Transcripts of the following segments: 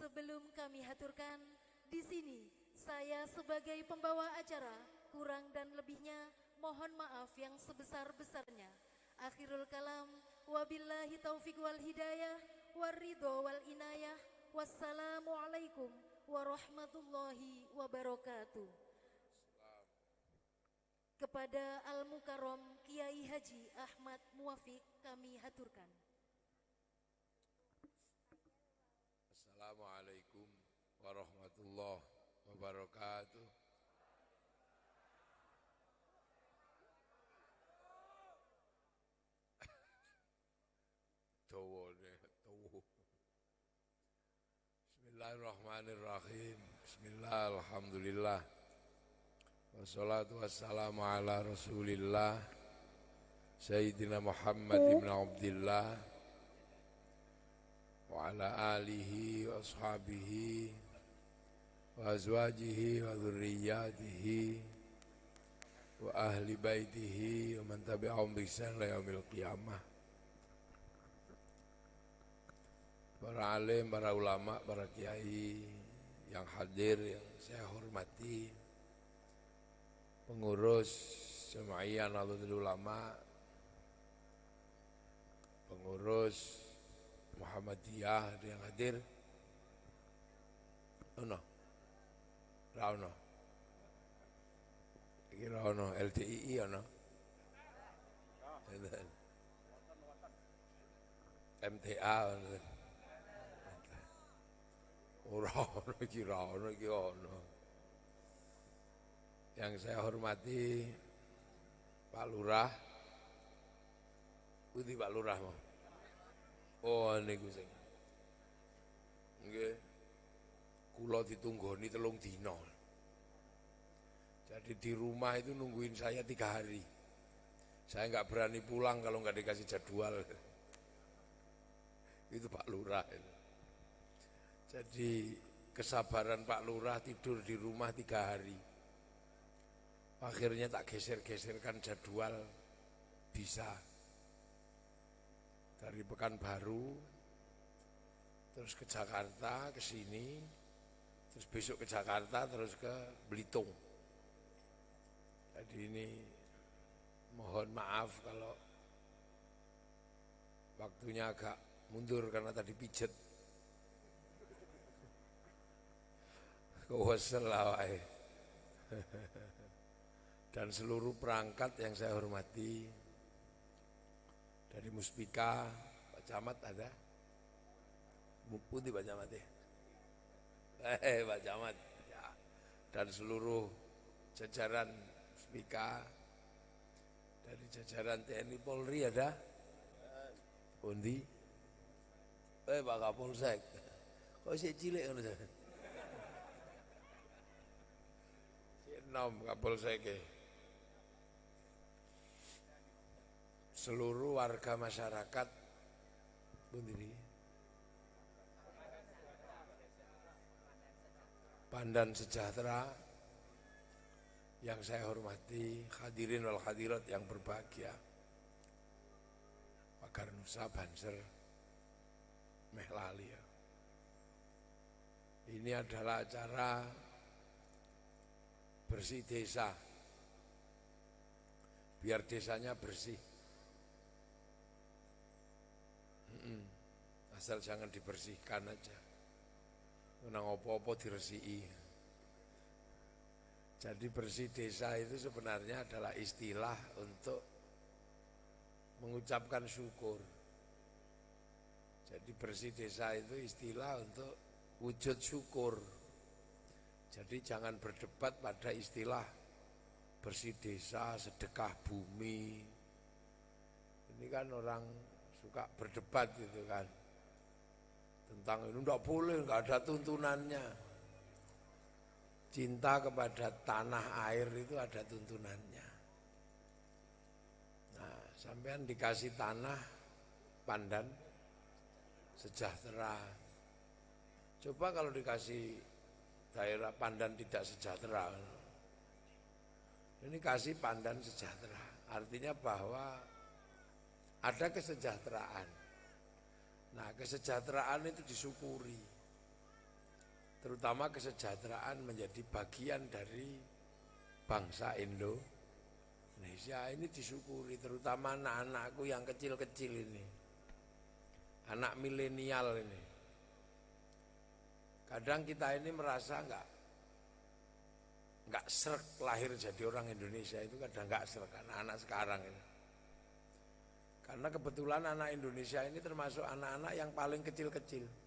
Sebelum kami haturkan, di sini saya sebagai pembawa acara kurang dan lebihnya mohon maaf yang sebesar-besarnya. Akhirul kalam, wabillahi taufiq wal hidayah, waridho wal inayah, wassalamualaikum warahmatullahi wabarakatuh. Kepada Al-Mukarram Kiai Haji Ahmad Muwafiq kami haturkan. Assalamualaikum warahmatullahi wabarakatuh. Bismillahirrahmanirrahim. Bismillah, alhamdulillah. Wassalatu wassalamu ala rasulillah Sayyidina Muhammad ibn Abdillah wa ala alihi wa ashabihi wa azwajihi wa dhurriyyatihi wa ahli baitihi wa man tabi'ahum bi ihsan ila yaumil qiyamah. Para alim, para ulama, para kiai yang hadir yang saya hormati, pengurus Jamaiyah Nahdlatul Ulama, pengurus Muhammadiyah yang hadir. Rauno. Kira ono LTII ono. MTA ono. Ora ono kira ono. Yang saya hormati Pak Lurah. Pundi Pak Lurah mau? Oh niku sing. Nggih. Kula ditunggoni 3 dina. Jadi di rumah itu nungguin saya 3 hari. Saya nggak berani pulang kalau nggak dikasih jadwal. Itu Pak Lurah. Jadi kesabaran Pak Lurah tidur di rumah 3 hari. Akhirnya tak geser-geserkan jadwal bisa. Dari Pekanbaru, terus ke Jakarta, ke sini, terus besok ke Jakarta, terus ke Belitung. Jadi ini mohon maaf kalau waktunya agak mundur karena tadi pijet. Wassalamualaikum. Dan seluruh perangkat yang saya hormati, dari Muspika, Pak Camat ada? Putih Pak Camat ya? Pak Camat ya. Dan seluruh jajaran Muspika, dari jajaran TNI Polri ada? Pundi? Pak Kapolsek. Kok si cilik kan? Si Nom Kapolsek ya. Seluruh warga masyarakat Bundiri, Pandan Sejahtera yang saya hormati, hadirin wal hadirat yang berbahagia, Pagar Nusa Banser Mehlali. Ini adalah acara bersih desa, biar desanya bersih. Asal jangan dibersihkan aja. Menang opo-opo diresiki. Jadi bersih desa itu sebenarnya adalah istilah untuk mengucapkan syukur. Jadi bersih desa itu istilah untuk wujud syukur. Jadi jangan berdebat pada istilah bersih desa, sedekah bumi. Ini kan orang suka berdebat gitu kan, tentang ini enggak boleh, enggak ada tuntunannya. Cinta kepada tanah air itu ada tuntunannya. Nah, sampean dikasih tanah Pandan Sejahtera. Coba kalau dikasih daerah Pandan tidak sejahtera. Ini kasih Pandan Sejahtera. Artinya bahwa ada kesejahteraan. Nah, kesejahteraan itu disyukuri. terutama kesejahteraan menjadi bagian dari bangsa Indonesia. Ini disyukuri, terutama anak-anakku yang kecil-kecil ini, anak milenial ini. Kadang kita ini merasa nggak srek lahir jadi orang Indonesia, itu kadang nggak srek anak-anak sekarang ini. Karena kebetulan anak Indonesia ini termasuk anak-anak yang paling kecil-kecil.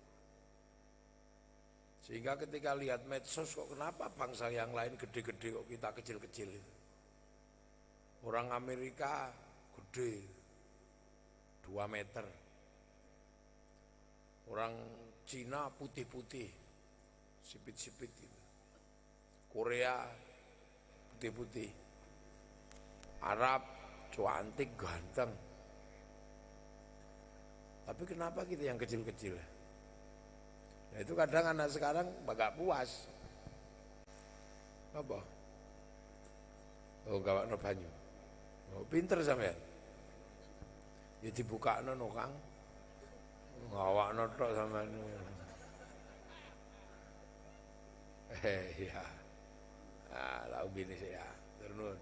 Sehingga ketika lihat medsos, kok kenapa bangsa yang lain gede-gede kok kita kecil-kecil itu. Orang Amerika gede 2 meter. Orang Cina putih-putih, sipit-sipit gitu. Korea putih-putih. Arab cantik, ganteng. Tapi kenapa kita yang kecil-kecil? Nah, itu kadang anak sekarang agak puas. Apa? Oh, gawakno banyu. Oh, pinter sampean. Ya dibukakno no Kang. Ngawakno tok sampean. Ya. Ah, lau bini saya. Turun.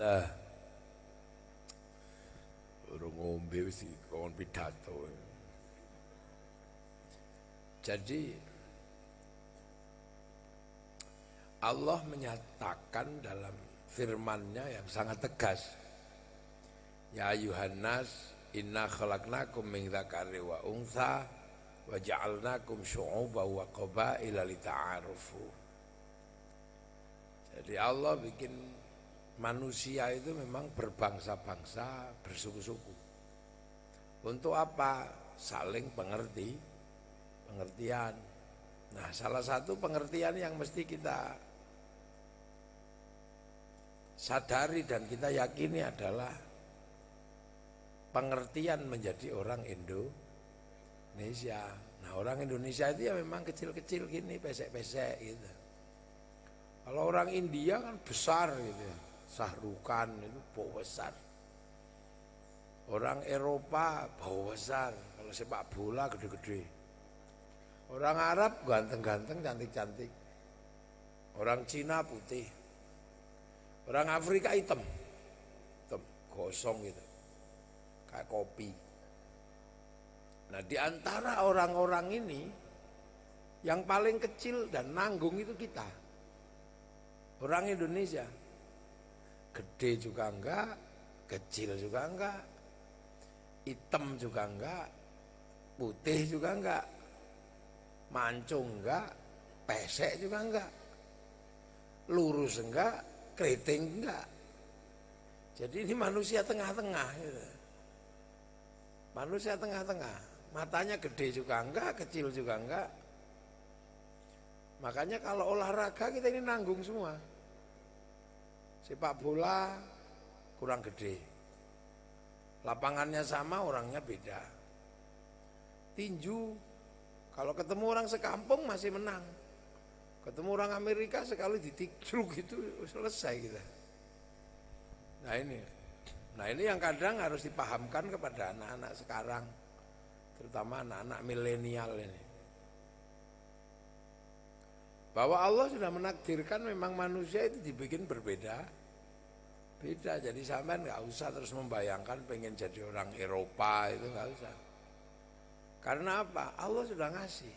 Nah. Urung ngombe wis kon pidato. Jadi Allah menyatakan dalam firman-Nya yang sangat tegas. Ya ayuhan nas inna khalaqnakum min dzakari wa untha wa ja'alnakum syu'uban wa qabaila lita'arufu. Jadi Allah bikin manusia itu memang berbangsa-bangsa, bersuku-suku. Untuk apa? Saling pengertian. Nah, salah satu pengertian yang mesti kita sadari dan kita yakini adalah pengertian menjadi orang Indonesia. Nah, orang Indonesia itu ya memang kecil-kecil gini, pesek-pesek gitu. Kalau orang India kan besar gitu ya. Sahrukan itu bau besar. Orang Eropa bau besar. Kalau sepak bola gede-gede. Orang Arab ganteng-ganteng, cantik-cantik. Orang Cina putih. Orang Afrika hitam, gosong gitu, kayak kopi. Nah, di antara orang-orang ini yang paling kecil dan nanggung itu kita, orang Indonesia. Gede juga enggak, kecil juga enggak, hitam juga enggak, putih juga enggak, mancung enggak, pesek juga enggak, lurus enggak, keriting enggak. Jadi ini manusia tengah-tengah gitu. Manusia tengah-tengah, matanya gede juga enggak, kecil juga enggak. Makanya kalau olahraga kita ini nanggung semua. Sepak bola kurang gede, lapangannya sama, orangnya beda. Tinju, kalau ketemu orang sekampung masih menang. Ketemu orang Amerika sekali ditinju gitu selesai kita. Nah ini yang kadang harus dipahamkan kepada anak-anak sekarang, terutama anak-anak milenial ini. Bahwa Allah sudah menakdirkan memang manusia itu dibikin berbeda. Jadi sampean nggak usah terus membayangkan pengen jadi orang Eropa, itu nggak usah. Karena apa? Allah sudah ngasih.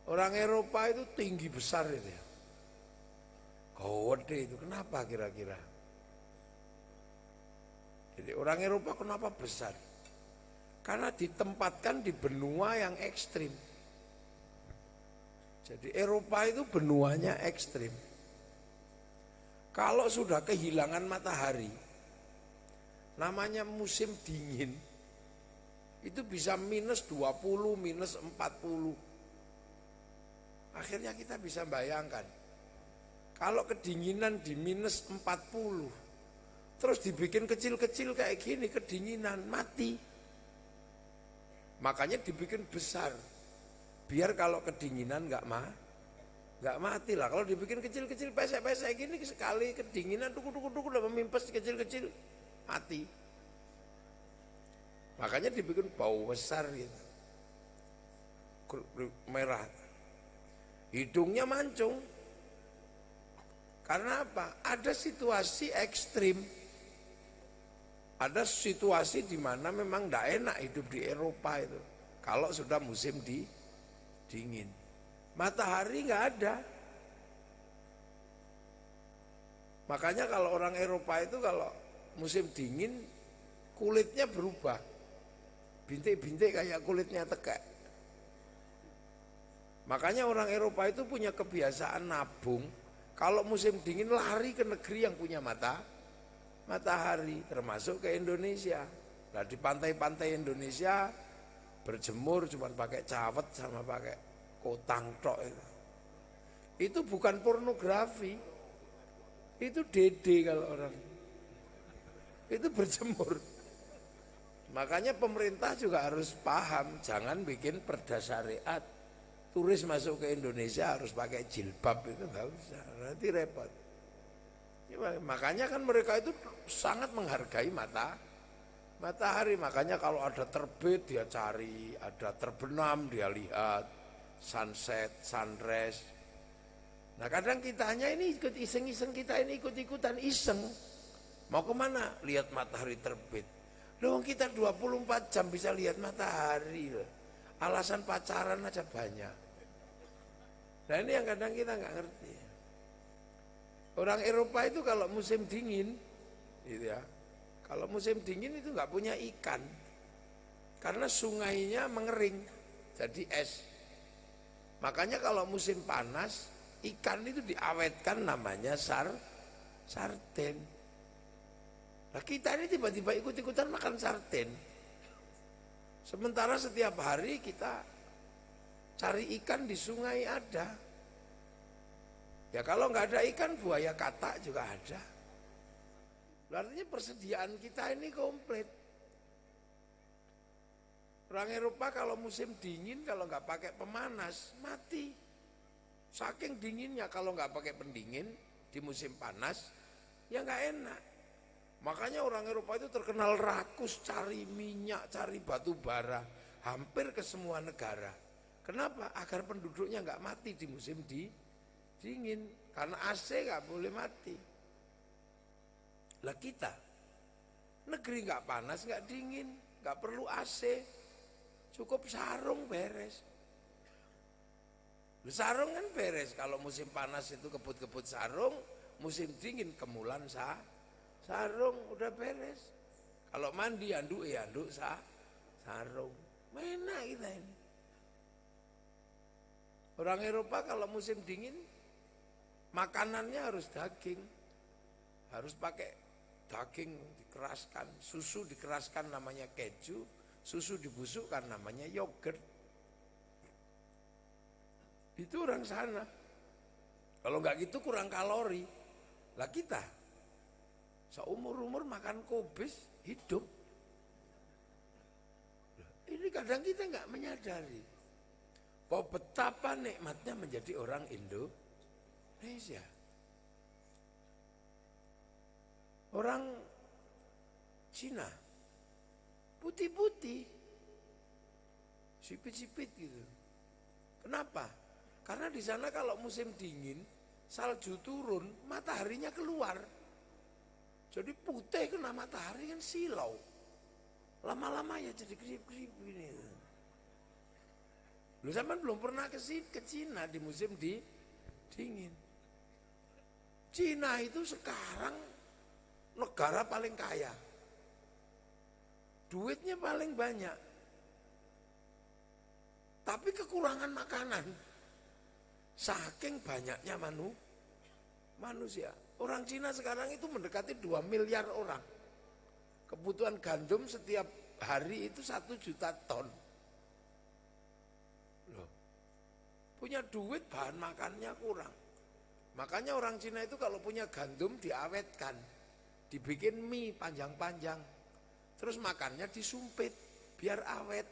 Orang Eropa itu tinggi besar itu ya. Gede itu, kenapa kira-kira? Jadi orang Eropa kenapa besar? Karena ditempatkan di benua yang ekstrim. Jadi Eropa itu benuanya ekstrim. Kalau sudah kehilangan matahari, namanya musim dingin, itu bisa minus 20, minus 40. Akhirnya kita bisa bayangkan, kalau kedinginan di minus 40, terus dibikin kecil-kecil kayak gini, kedinginan, mati. Makanya dibikin besar, biar kalau kedinginan nggak mati lah. Kalau dibikin kecil-kecil, pesek-pesek gini, sekali kedinginan, tuku udah memimpes kecil-kecil, mati. Makanya dibikin bau besar gitu. Merah. Hidungnya mancung. Karena apa? Ada situasi ekstrim. Ada situasi di mana memang tidak enak hidup di Eropa itu. Kalau sudah musim dingin. Matahari nggak ada. Makanya kalau orang Eropa itu kalau musim dingin kulitnya berubah. Bintik-bintik kayak kulitnya tegak. Makanya orang Eropa itu punya kebiasaan nabung. Kalau musim dingin lari ke negeri yang punya matahari, termasuk ke Indonesia. Nah di pantai-pantai Indonesia berjemur cuma pakai cawet sama pakai kotang tok itu. Itu bukan pornografi. Itu dede kalau orang. Itu berjemur. Makanya pemerintah juga harus paham, jangan bikin perda syariat. Turis masuk ke Indonesia harus pakai jilbab, itu nggak usah, nanti repot. Makanya kan mereka itu sangat menghargai matahari. Makanya kalau ada terbit dia cari, ada terbenam dia lihat, sunset, sunrise. Nah kadang kitanya ini ikut iseng-iseng, kita ini ikut-ikutan iseng. Mau kemana? Lihat matahari terbit. Loh kita 24 jam bisa lihat matahari loh. Alasan pacaran aja banyak. Nah ini yang kadang kita nggak ngerti. Orang Eropa itu kalau musim dingin, gitu ya. Kalau musim dingin itu nggak punya ikan. Karena sungainya mengering, jadi es. Makanya kalau musim panas, ikan itu diawetkan namanya sarden. Nah kita ini tiba-tiba ikut-ikutan makan sarden. Sementara setiap hari kita cari ikan di sungai ada. Ya kalau nggak ada ikan buaya katak juga ada. Artinya persediaan kita ini komplit. Orang Eropa kalau musim dingin kalau nggak pakai pemanas mati. Saking dinginnya kalau nggak pakai pendingin di musim panas ya nggak enak. Makanya orang Eropa itu terkenal rakus cari minyak, cari batu bara hampir ke semua negara. Kenapa? Agar penduduknya nggak mati di musim dingin. Karena AC nggak boleh mati. Lah kita negeri nggak panas, nggak dingin, nggak perlu AC, cukup sarung beres. Sarung kan beres, kalau musim panas itu kebut-kebut sarung, musim dingin kemulan sarung udah beres. Kalau mandi anduk sarung. Mana kita ini? Orang Eropa kalau musim dingin makanannya harus daging. Harus pakai daging dikeraskan, susu dikeraskan namanya keju, susu dibusukkan namanya yogurt. Itu orang sana. Kalau nggak gitu kurang kalori. Lah kita seumur-umur makan kubis hidup. Ini kadang kita nggak menyadari bahwa betapa nikmatnya menjadi orang Indonesia. Orang Cina putih-putih, sipit-sipit gitu. Kenapa? Karena di sana kalau musim dingin, salju turun, mataharinya keluar. Jadi putih kena matahari kan silau. Lama-lama ya jadi kerip-kerip gini. Lu zaman belum pernah ke Cina di musim dingin. Cina itu sekarang negara paling kaya. Duitnya paling banyak. Tapi kekurangan makanan. Saking banyaknya manusia. Orang Cina sekarang itu mendekati 2 miliar orang. Kebutuhan gandum setiap hari itu 1 juta ton. Loh, punya duit bahan makannya kurang. Makanya orang Cina itu kalau punya gandum diawetkan. Dibikin mie panjang-panjang. Terus makannya disumpit biar awet.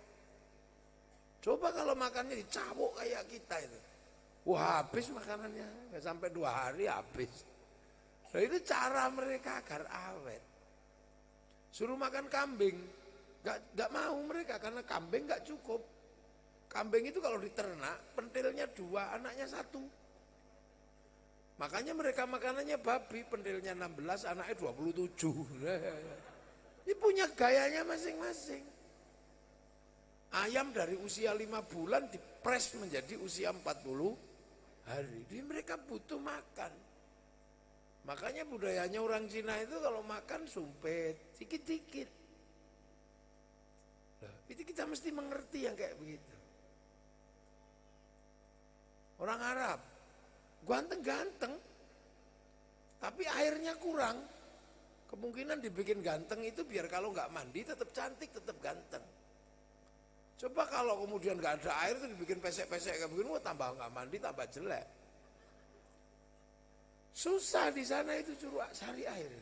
Coba kalau makannya dicawuk kayak kita itu. Wah habis makanannya, nggak sampai 2 hari habis. Nah itu cara mereka agar awet. Suruh makan kambing, Nggak mau mereka karena kambing nggak cukup. Kambing itu kalau diternak, pentilnya 2, anaknya 1. Makanya mereka makanannya babi, pentilnya 16, anaknya 27. Ini punya gayanya masing-masing. Ayam dari usia 5 bulan dipres menjadi usia 40 hari. Jadi mereka butuh makan. Makanya budayanya orang Cina itu kalau makan sumpit, dikit-dikit. Itu kita mesti mengerti yang kayak begitu. Orang Arab, ganteng-ganteng, tapi airnya kurang. Kemungkinan dibikin ganteng itu biar kalau nggak mandi tetap cantik, tetap ganteng. Coba kalau kemudian nggak ada air itu dibikin pesek-pesek kayak begini, tambah nggak mandi, tambah jelek. Susah di sana itu cari air.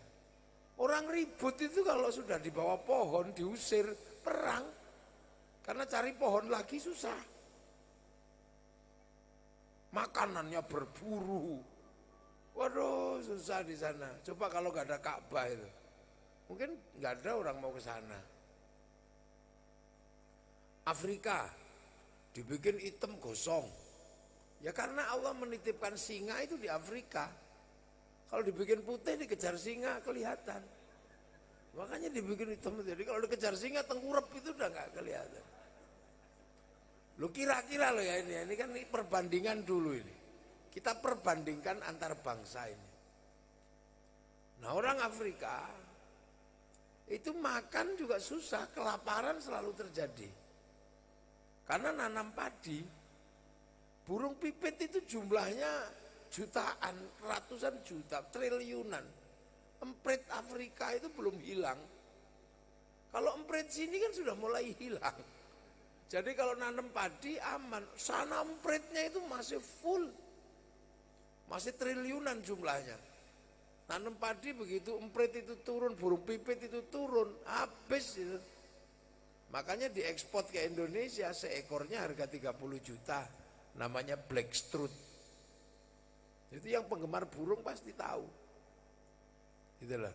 Orang ribut itu kalau sudah di bawah pohon diusir, perang. Karena cari pohon lagi susah. Makanannya berburu. Waduh, susah di sana. Coba kalau nggak ada Ka'bah itu. Mungkin nggak ada orang mau ke sana. Afrika dibikin hitam gosong. Ya karena Allah menitipkan singa itu di Afrika. Kalau dibikin putih dikejar singa kelihatan. Makanya dibikin hitam. Jadi kalau dikejar singa tengkurap itu udah nggak kelihatan. Lo kira-kira lo ya ini kan perbandingan dulu ini. Kita perbandingkan antar bangsa ini. Nah orang Afrika itu makan juga susah, kelaparan selalu terjadi. Karena nanam padi, burung pipit itu jumlahnya jutaan, ratusan juta, triliunan. Emprit Afrika itu belum hilang. Kalau emprit sini kan sudah mulai hilang. Jadi kalau nanam padi aman, sana empritnya itu masih full. Masih triliunan jumlahnya. Nanam padi begitu emprit itu turun, burung pipit itu turun, habis itu. Makanya diekspor ke Indonesia seekornya harga 30 juta. Namanya blackstrut. Itu yang penggemar burung pasti tahu. Itulah.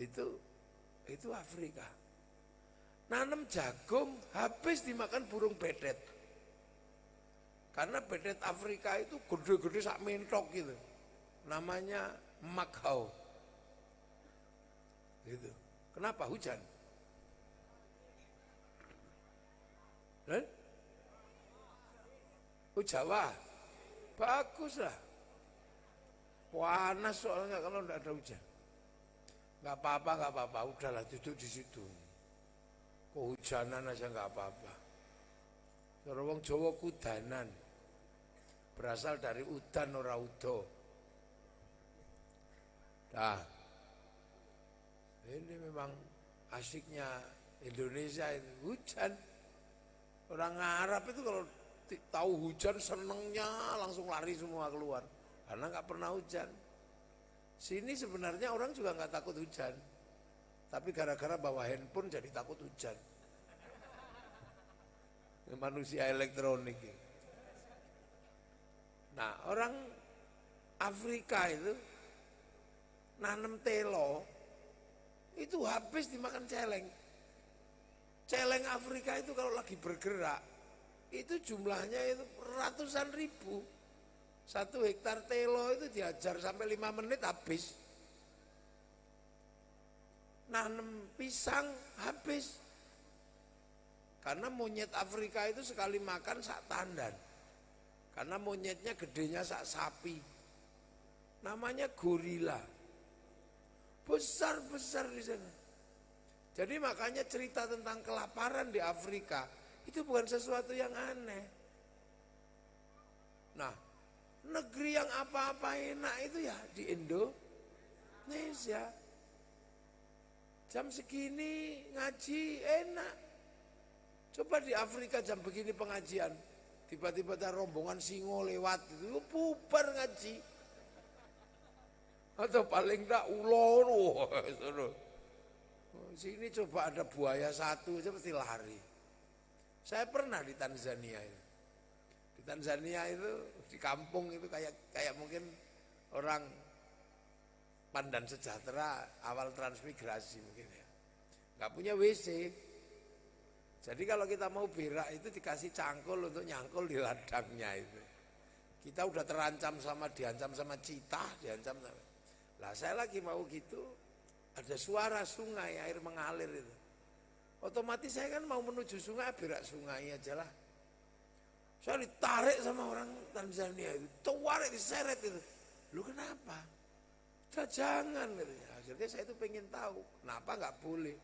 Itu Afrika. Nanam jagung habis dimakan burung bedet. Karena bedet Afrika itu gede-gede sak mentok gitu. Namanya makhau. Gitu. Kenapa hujan? Jawa. Bagus lah. Panas soalnya kalau enggak ada hujan. Enggak apa-apa, udahlah duduk di situ. Kehujanan aja nggak apa-apa. Cara wong Jawa kudanan. Berasal dari udan ora udo. Nah, ini memang asiknya Indonesia itu hujan. Orang Arab itu kalau tahu hujan senengnya langsung lari semua keluar. Karena nggak pernah hujan. Sini sebenarnya orang juga nggak takut hujan. Tapi gara-gara bawa handphone jadi takut hujan. Manusia elektronik. Nah orang Afrika itu nanam telo itu habis dimakan celeng. Celeng Afrika itu kalau lagi bergerak itu jumlahnya itu ratusan ribu. 1 hektar telo itu diajar sampai 5 menit habis. Nanam pisang habis. Karena monyet Afrika itu sekali makan sak tandan. Karena monyetnya gedenya sak sapi. Namanya gorila. Besar-besar di sana. Jadi makanya cerita tentang kelaparan di Afrika itu bukan sesuatu yang aneh. Nah, negeri yang apa-apa enak itu ya di Indonesia. Jam segini ngaji enak. Coba di Afrika jam begini pengajian. Tiba-tiba ada rombongan singo lewat itu bubar ngaji. Atau paling enggak ulon. Sini coba ada buaya satu aja pasti lari. Saya pernah di Tanzania itu. Di Tanzania itu di kampung itu kayak mungkin orang Pandan Sejahtera awal transmigrasi mungkin ya. Nggak punya WC, Jadi kalau kita mau berak itu dikasih cangkul untuk nyangkul di ladangnya itu. Kita udah diancam sama citah, diancam sama. Lah saya lagi mau gitu, ada suara sungai, air mengalir itu. Otomatis saya kan mau menuju sungai, berak sungai aja lah. Saya ditarik sama orang Tanzania itu, tarik diseret itu. Lu kenapa? Jangan katanya. Akhirnya saya itu pengen tahu, kenapa nggak boleh.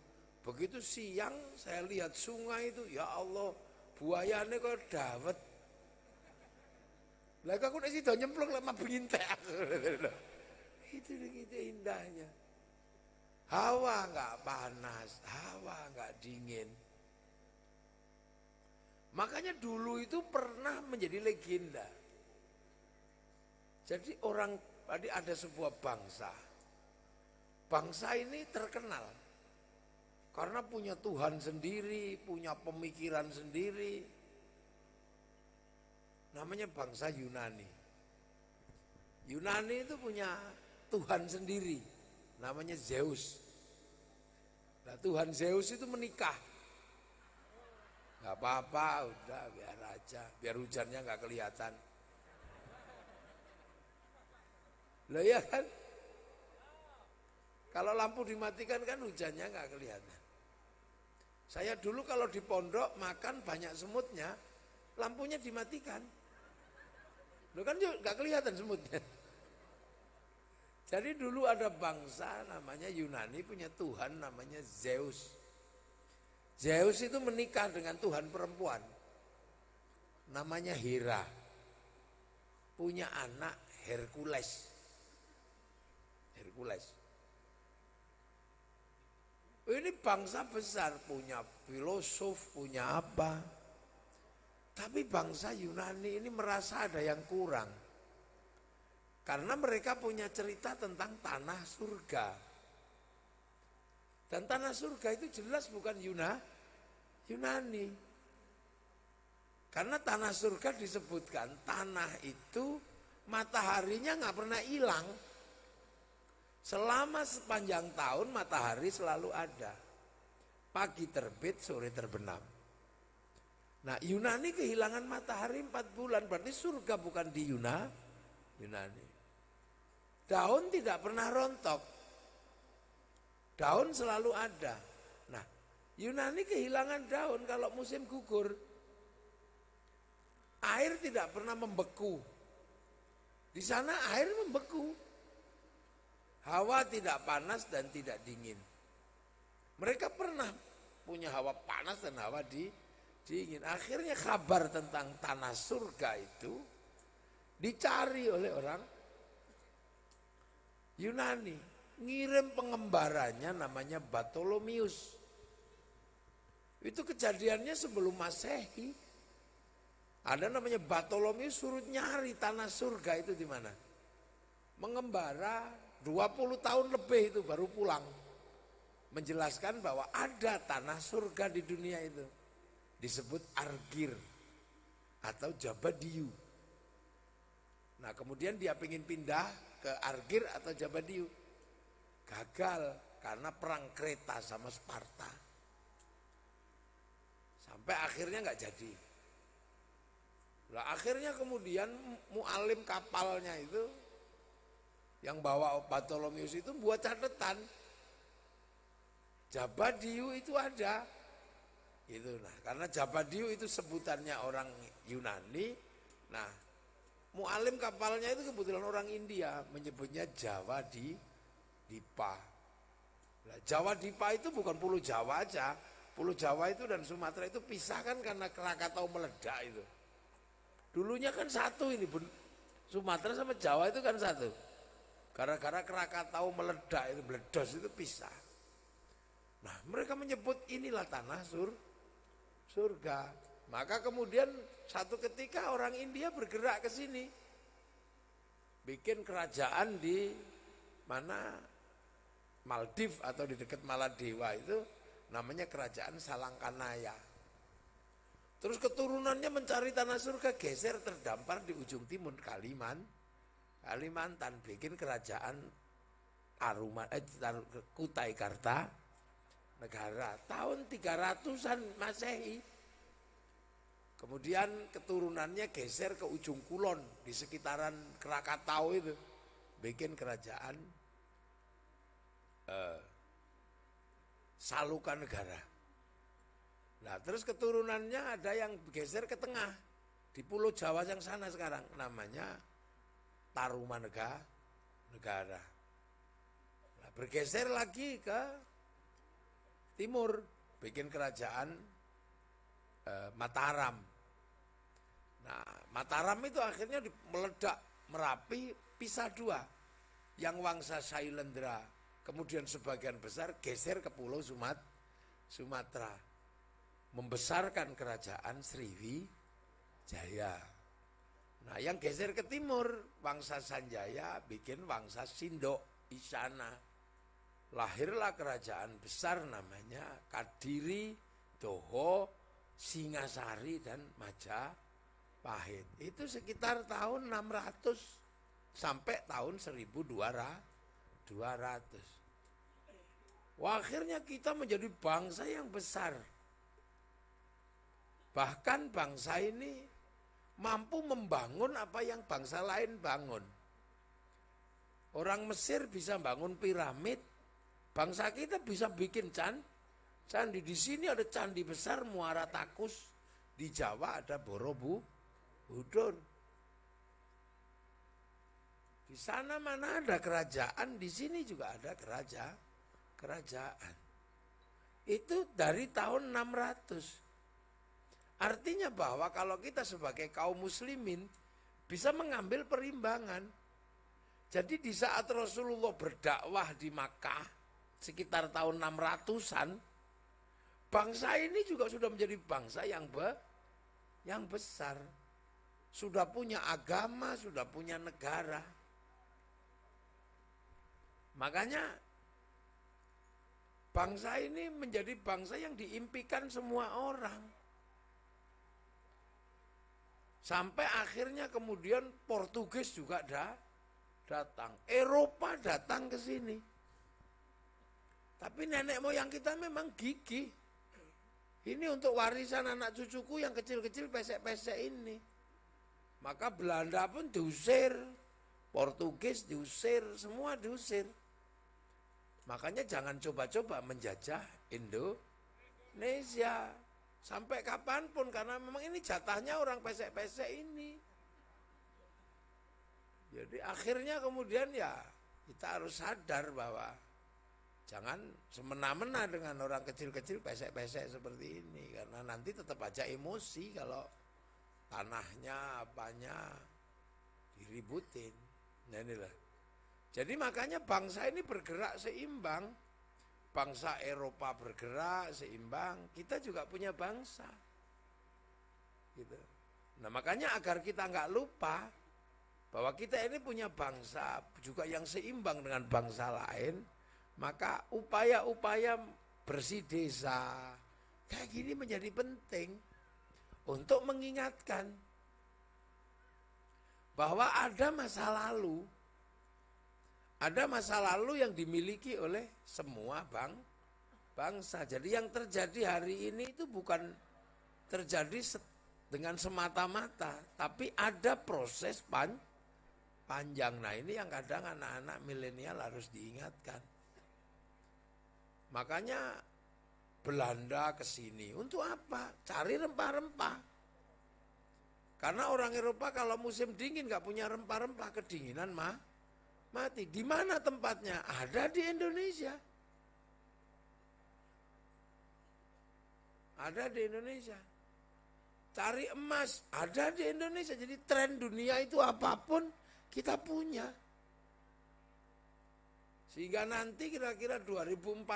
Begitu siang saya lihat sungai itu, ya Allah, buayanya kok dawet. Lah kok nek sida nyemplung lek mabintek. Itu indahnya. Hawa nggak panas, hawa nggak dingin. Makanya dulu itu pernah menjadi legenda. Jadi tadi ada sebuah bangsa. Bangsa ini terkenal karena punya Tuhan sendiri, punya pemikiran sendiri. Namanya bangsa Yunani. Yunani itu punya Tuhan sendiri, namanya Zeus. Nah, Tuhan Zeus itu menikah. Gak apa-apa, udah biar aja, biar hujannya gak kelihatan. Lah ya kan? Kalau lampu dimatikan kan hujannya gak kelihatan. Saya dulu kalau di pondok makan banyak semutnya, lampunya dimatikan. Loh kan gak kelihatan semutnya. Jadi dulu ada bangsa namanya Yunani punya Tuhan namanya Zeus. Zeus itu menikah dengan Tuhan perempuan. Namanya Hera. Punya anak Hercules. Hercules. Ini bangsa besar, punya filosof, punya apa. Tapi bangsa Yunani ini merasa ada yang kurang. Karena mereka punya cerita tentang tanah surga. Dan tanah surga itu jelas bukan Yunani. Karena tanah surga disebutkan, tanah itu mataharinya nggak pernah hilang. Selama sepanjang tahun matahari selalu ada. Pagi terbit, sore terbenam. Nah Yunani kehilangan matahari 4 bulan, berarti surga bukan di Yunani. Daun tidak pernah rontok. Daun selalu ada. Nah, Yunani kehilangan daun kalau musim gugur. Air tidak pernah membeku. Di sana air membeku. Hawa tidak panas dan tidak dingin. Mereka pernah punya hawa panas dan hawa dingin. Akhirnya kabar tentang tanah surga itu dicari oleh orang Yunani, ngirim pengembaranya namanya Bartolomeus. Itu kejadiannya sebelum Masehi. Ada namanya Bartolomeus suruh nyari tanah surga itu di mana. Mengembara 20 tahun lebih itu baru pulang. Menjelaskan bahwa ada tanah surga di dunia itu. Disebut Argir atau Jabadiu. Nah kemudian dia ingin pindah ke Argir atau Jabadiu. Gagal karena perang Kreta sama Sparta. Sampai akhirnya nggak jadi. Nah, akhirnya kemudian mualim kapalnya itu yang bawa Bartolomeus itu buat catatan. Jabadiu itu ada. Itu nah, karena Jabadiu itu sebutannya orang Yunani. Nah, mualim kapalnya itu kebetulan orang India, menyebutnya Jawa Dipa. Nah, Jawa Dipa itu bukan pulau Jawa aja. Pulau Jawa itu dan Sumatera itu pisahkan karena Krakatau meledak itu. Dulunya kan satu ini, Sumatera sama Jawa itu kan satu. Gara-gara Krakatau meledak itu, meledos itu pisah. Nah mereka menyebut inilah tanah surga. Maka kemudian satu ketika orang India bergerak ke sini. Bikin kerajaan di mana Maldives atau di dekat Maladewa itu namanya kerajaan Salangkanaya. Terus keturunannya mencari tanah surga, geser terdampar di ujung timur Kalimantan, bikin kerajaan Kutai Karta. negara tahun 300-an Masehi. Kemudian keturunannya geser ke ujung kulon di sekitaran Krakatau itu, bikin kerajaan Saluka Negara. Nah, terus keturunannya ada yang geser ke tengah di Pulau Jawa yang sana sekarang, namanya Tarumanegara. Nah, bergeser lagi ke timur, bikin kerajaan Mataram. Nah, Mataram itu akhirnya meledak, Merapi, pisah dua. Yang Wangsa Sailendra, kemudian sebagian besar geser ke Pulau Sumatera. Membesarkan kerajaan Sriwijaya. Nah, yang geser ke timur, Wangsa Sanjaya bikin Wangsa Sindok Isana. Lahirlah kerajaan besar namanya Kadiri, Doho, Singasari, dan Majapahit. Itu sekitar tahun 600 sampai tahun 1200. Wah, akhirnya kita menjadi bangsa yang besar. Bahkan bangsa ini mampu membangun apa yang bangsa lain bangun. Orang Mesir bisa bangun piramid, bangsa kita bisa bikin candi. Di sini ada candi besar Muara Takus, di Jawa ada Borobudur. Di sana mana ada kerajaan, di sini juga ada kerajaan. Itu dari tahun 600. Artinya bahwa kalau kita sebagai kaum muslimin bisa mengambil perimbangan. Jadi di saat Rasulullah berdakwah di Makkah sekitar tahun 600-an, bangsa ini juga sudah menjadi bangsa yang besar. Sudah punya agama, sudah punya negara. Makanya bangsa ini menjadi bangsa yang diimpikan semua orang. Sampai akhirnya kemudian Portugis juga datang. Eropa datang ke sini. Tapi nenek moyang kita memang gigih. Ini untuk warisan anak cucuku yang kecil-kecil pesek-pesek ini. Maka Belanda pun diusir. Portugis diusir, semua diusir. Makanya jangan coba-coba menjajah Indonesia. Sampai kapanpun, karena memang ini jatahnya orang pesek-pesek ini. Jadi akhirnya kemudian ya kita harus sadar bahwa jangan semena-mena dengan orang kecil-kecil pesek-pesek seperti ini. Karena nanti tetap aja emosi kalau tanahnya apanya diributin. Nah inilah. Jadi makanya bangsa ini bergerak seimbang. Bangsa Eropa bergerak seimbang, kita juga punya bangsa. Gitu. Nah makanya agar kita nggak lupa bahwa kita ini punya bangsa juga yang seimbang dengan bangsa lain, maka upaya-upaya bersih desa kayak gini menjadi penting untuk mengingatkan bahwa ada masa lalu. Ada masa lalu yang dimiliki oleh semua bangsa. Jadi yang terjadi hari ini itu bukan terjadi dengan semata-mata, tapi ada proses panjang. Nah ini yang kadang anak-anak milenial harus diingatkan. Makanya Belanda ke sini untuk apa? Cari rempah-rempah. Karena orang Eropa kalau musim dingin nggak punya rempah-rempah, kedinginan mati. Di mana tempatnya? Ada di Indonesia. Ada di Indonesia. Cari emas, ada di Indonesia. Jadi tren dunia itu apapun kita punya. Sehingga nanti kira-kira 2040,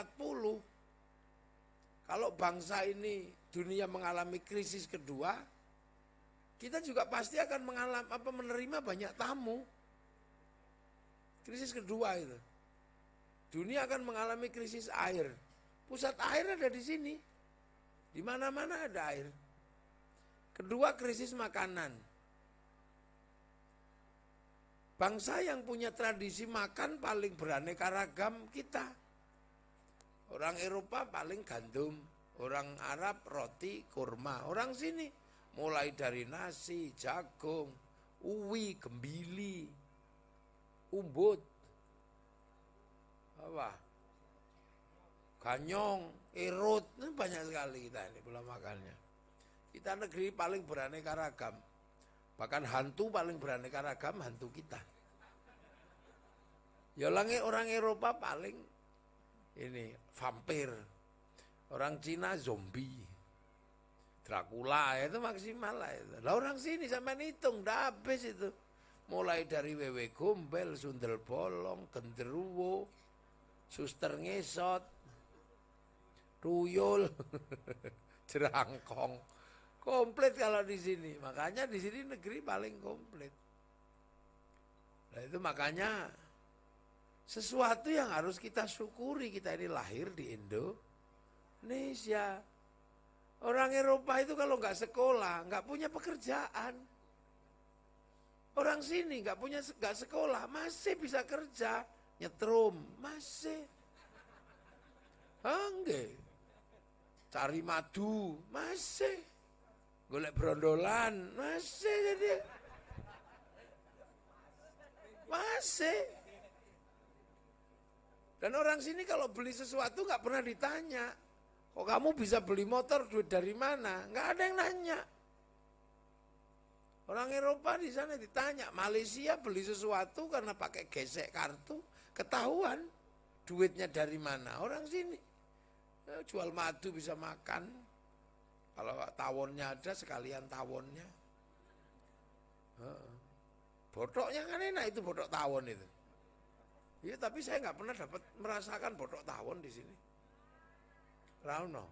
kalau bangsa ini dunia mengalami krisis kedua, kita juga pasti akan menerima banyak tamu. Krisis kedua itu. Dunia akan mengalami krisis air. Pusat air ada di sini. Di mana-mana ada air. Kedua, krisis makanan. Bangsa yang punya tradisi makan paling beraneka ragam kita. Orang Eropa paling gandum, orang Arab roti, kurma. Orang sini mulai dari nasi, jagung, uwi, gembili, umbut, apa, ganyong, erut, banyak sekali kita ini pola makannya. Kita negeri paling beraneka ragam, bahkan hantu paling beraneka ragam, hantu kita. Ya orang Eropa paling ini vampir, orang Cina zombie, Dracula itu maksimal lah itu. Lah orang sini sampai hitung, dah habis itu. Mulai dari wewe gombel, sundel bolong, genderuwo, suster ngesot, tuyul, jerangkong, komplit kalau di sini. Makanya di sini negeri paling komplit. Nah itu makanya sesuatu yang harus kita syukuri, kita ini lahir di Indonesia. Orang Eropa itu kalau nggak sekolah, nggak punya pekerjaan. Orang sini nggak sekolah, masih bisa kerja, nyetrum, masih. Enggak. Cari madu, masih. Golek brondolan, masih jadi. Masih. Dan orang sini kalau beli sesuatu nggak pernah ditanya, kok kamu bisa beli motor, duit dari mana? Nggak ada yang nanya. Orang Eropa di sana ditanya, Malaysia beli sesuatu karena pakai gesek kartu, ketahuan duitnya dari mana. Orang sini jual madu bisa makan, kalau tawonnya ada sekalian tawonnya. Bodoknya kan enak itu, bodok tawon itu. Iya, tapi saya nggak pernah dapat merasakan bodok tawon di sini. Rauno.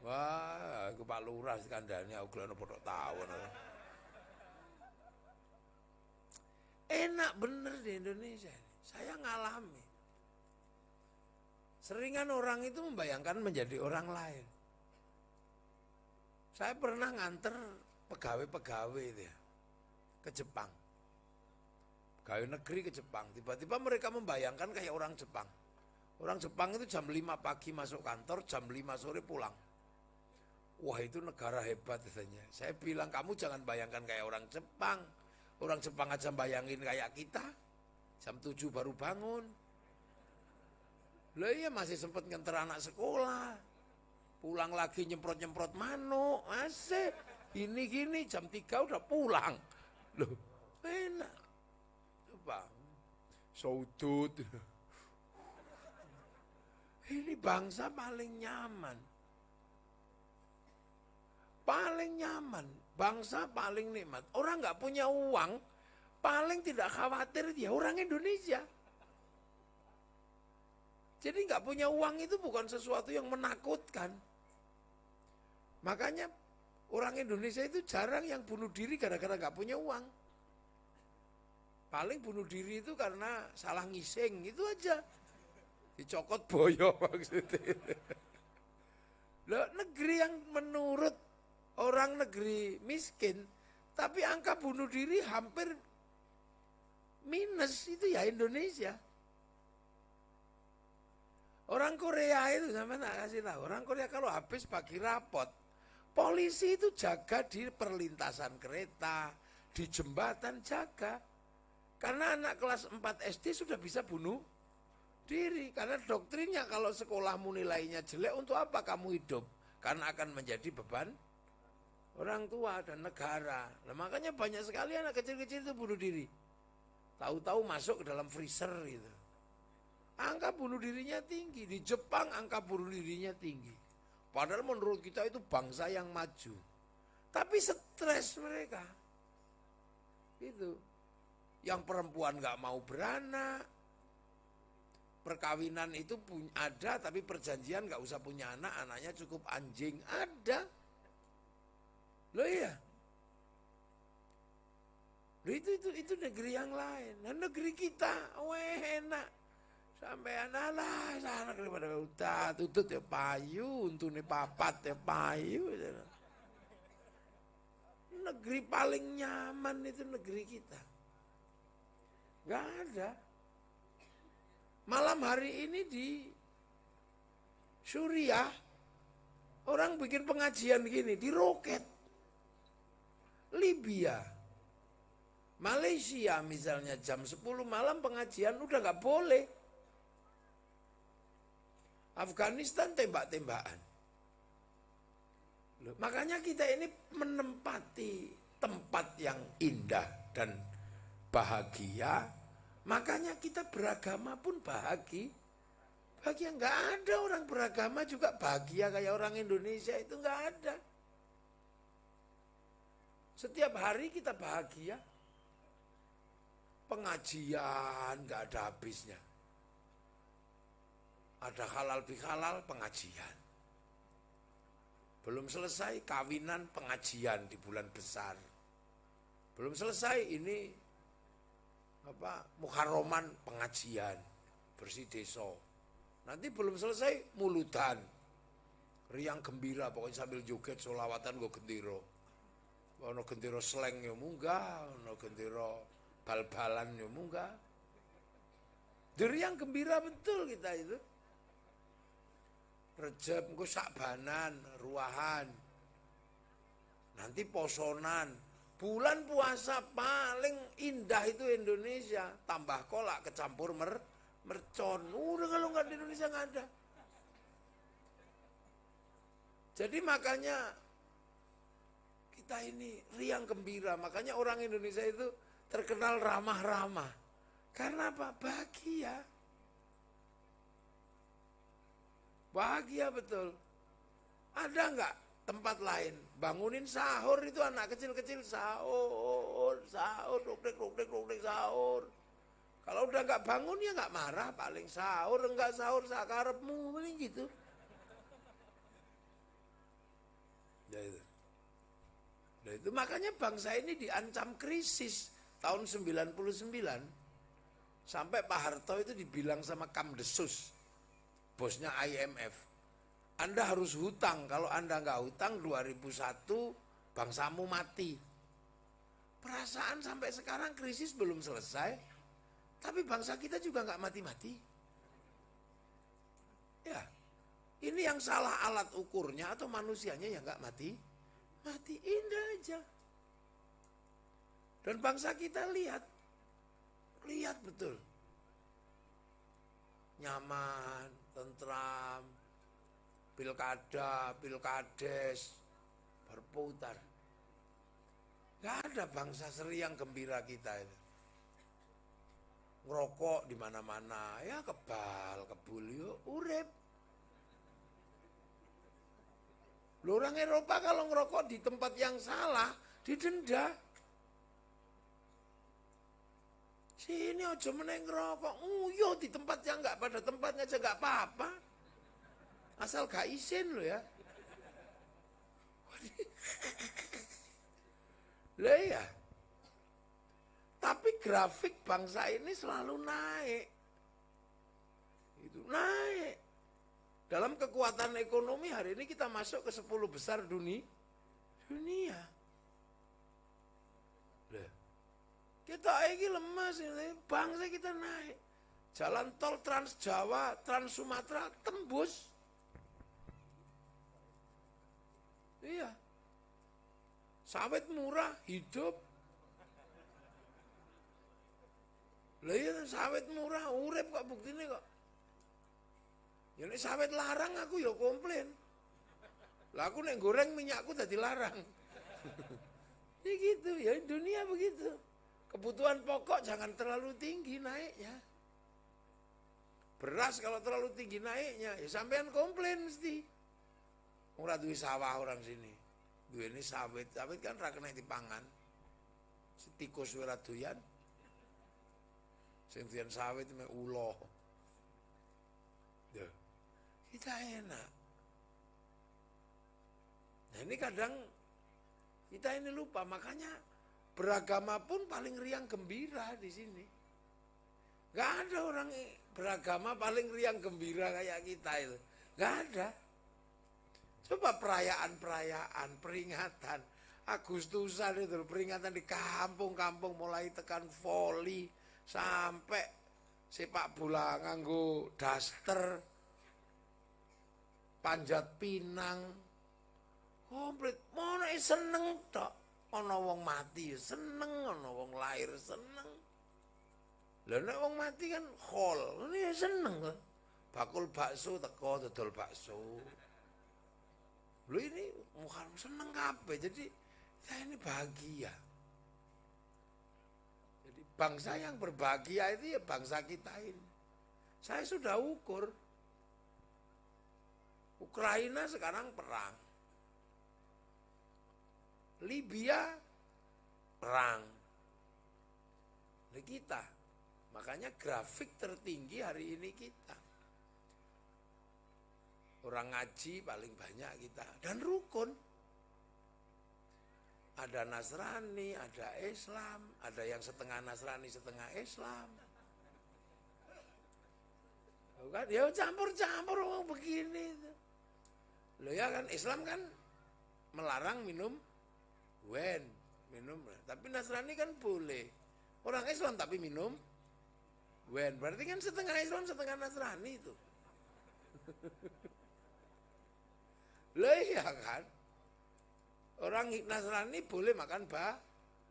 Wah, aku Pak Lurah kandhane aku gelem bodok tawon. Enak bener di Indonesia. Saya ngalami. Seringan orang itu membayangkan menjadi orang lain. Saya pernah nganter pegawai-pegawai itu ya, ke Jepang. Pegawai negeri ke Jepang. Tiba-tiba mereka membayangkan kayak orang Jepang. Orang Jepang itu jam 5 pagi masuk kantor, jam 5 sore pulang. Wah itu negara hebat katanya. Saya bilang kamu jangan bayangkan kayak orang Jepang. Orang Jepang aja bayangin kayak kita. Jam 7 baru bangun. Lah iya masih sempat nganter anak sekolah. Pulang lagi nyemprot-nyemprot manuk. Masih. Ini gini jam 3 udah pulang. Loh enak. Coba. Saudut. Ini bangsa paling nyaman. Paling nyaman. Bangsa paling nikmat. Orang nggak punya uang, paling tidak khawatir dia orang Indonesia. Jadi nggak punya uang itu bukan sesuatu yang menakutkan. Makanya orang Indonesia itu jarang yang bunuh diri gara-gara nggak punya uang. Paling bunuh diri itu karena salah ngising, itu aja. Dicokot boyo maksudnya. Loh, negeri yang menurut orang negeri miskin, tapi angka bunuh diri hampir minus, itu ya Indonesia. Orang Korea itu, sama tak kasih tahu, orang Korea kalau habis pagi rapot, polisi itu jaga di perlintasan kereta, di jembatan jaga. Karena anak kelas 4 SD sudah bisa bunuh diri. Karena doktrinnya kalau sekolahmu nilainya jelek, untuk apa kamu hidup? Karena akan menjadi beban orang tua dan negara. Nah, makanya banyak sekali anak kecil-kecil itu bunuh diri. Tahu-tahu masuk ke dalam freezer gitu. Angka bunuh dirinya tinggi. Di Jepang angka bunuh dirinya tinggi. Padahal menurut kita itu bangsa yang maju. Tapi stres mereka. Itu. Yang perempuan gak mau beranak. Perkawinan itu ada, tapi perjanjian gak usah punya anak, anaknya cukup anjing. Ada. Loh iya. Loh itu negeri yang lain. Nah negeri kita, enak. Sampai anak sana daripada utah, tutut ya payu, untune papat ya payu. Negeri paling nyaman itu negeri kita. Gak ada. Malam hari ini di Suriah, orang bikin pengajian gini, diroket. Libya, Malaysia misalnya jam 10 malam pengajian udah gak boleh. Afghanistan tembak-tembakan. Makanya kita ini menempati tempat yang indah dan bahagia. Makanya kita beragama pun bahagia. Bahagia, nggak ada orang beragama juga bahagia kayak orang Indonesia, itu nggak ada. Setiap hari kita bahagia. Pengajian nggak ada habisnya. Ada halal bihalal pengajian. Belum selesai kawinan pengajian di bulan besar. Belum selesai ini Muharraman pengajian bersih desa. Nanti belum selesai muludan. Riang gembira pokoknya sambil joget solawatan go gendero. Ono gendero sleng yo munggah, ono gendero bal-balan yo munggah. Riang gembira betul kita itu. Rejab engko sakbanan, ruahan. Nanti posonan. Bulan puasa paling indah itu Indonesia. Tambah kolak kecampur mercon. Udah kalau nggak di Indonesia nggak ada. Jadi makanya kita ini riang gembira. Makanya orang Indonesia itu terkenal ramah-ramah. Karena apa? Bahagia. Bahagia betul. Ada nggak tempat lain? Bangunin sahur itu anak kecil-kecil sahur, rukdek sahur. Kalau udah nggak bangun ya nggak marah, paling sahur, enggak sahur sakarepmu, paling gitu. Ya itu. Nah itu makanya bangsa ini diancam krisis tahun 99 sampai Pak Harto itu dibilang sama Kamdesus, bosnya IMF, Anda harus hutang, kalau Anda nggak hutang 2001 bangsamu mati. Perasaan sampai sekarang krisis belum selesai, tapi bangsa kita juga nggak mati-mati. Ya, ini yang salah alat ukurnya atau manusianya yang nggak mati, indah aja. Dan bangsa kita lihat betul, nyaman, tentram, pilkada, pilkades, berputar. Gak ada bangsa seriang gembira kita itu. Ngerokok di mana-mana, ya kebul yuk, urip. Loh, orang Eropa kalau ngerokok di tempat yang salah, didenda. Sini aja meneng ngerokok, nguyuh di tempat yang nggak pada tempatnya aja nggak apa-apa. Asal gak izin lo ya. Lah ya. Tapi grafik bangsa ini selalu naik. Itu naik. Dalam kekuatan ekonomi hari ini kita masuk ke 10 besar dunia. Lah. Kita ini lemas, bangsa kita naik. Jalan tol Trans Jawa, Trans Sumatera tembus. Iya. Sawit murah, hidup. Lah iya sawit murah, urip kok buktine kok. Ya nek sawit larang aku ya komplain. Lah aku nek goreng minyakku dadi larang. Ya gitu, ya dunia begitu. Kebutuhan pokok jangan terlalu tinggi naiknya. Beras kalau terlalu tinggi naiknya, ya sampean komplain mesti. Ora duwe sawah orang sini. Duwene sawit kan ra kena dipangan. Tikus ora doyan. Sing dian sawit mek ula. Ya. Kita enak. Nah ini kadang kita ini lupa, makanya beragama pun paling riang gembira di sini. Gak ada orang beragama paling riang gembira kayak kita itu. Gak ada. Coba perayaan-perayaan, peringatan. Agustusan itu peringatan di kampung-kampung mulai tekan voli sampai sepak bola nganggo daster. Panjat Pinang, komplit. Mana seneng tok. Ana wong mati ya seneng, ana wong lahir seneng. Lah nek wong mati kan khol, ini ya seneng kok. Bakul bakso teko dodol bakso. Lho ini mukan seneng kabeh. Jadi saya ini bahagia. Jadi bangsa yang berbahagia itu ya bangsa kita ini. Saya sudah ukur. Ukraina sekarang perang. Libya perang. Nah kita, makanya grafik tertinggi hari ini kita. Orang ngaji paling banyak kita. Dan rukun. Ada Nasrani, ada Islam, ada yang setengah Nasrani, setengah Islam. Kan ya campur-campur orang begini. Loh ya kan Islam kan melarang minum minum. Tapi Nasrani kan boleh. Orang Islam tapi minum berarti kan setengah Islam, setengah Nasrani itu. Loh iya kan. Orang Nasrani boleh makan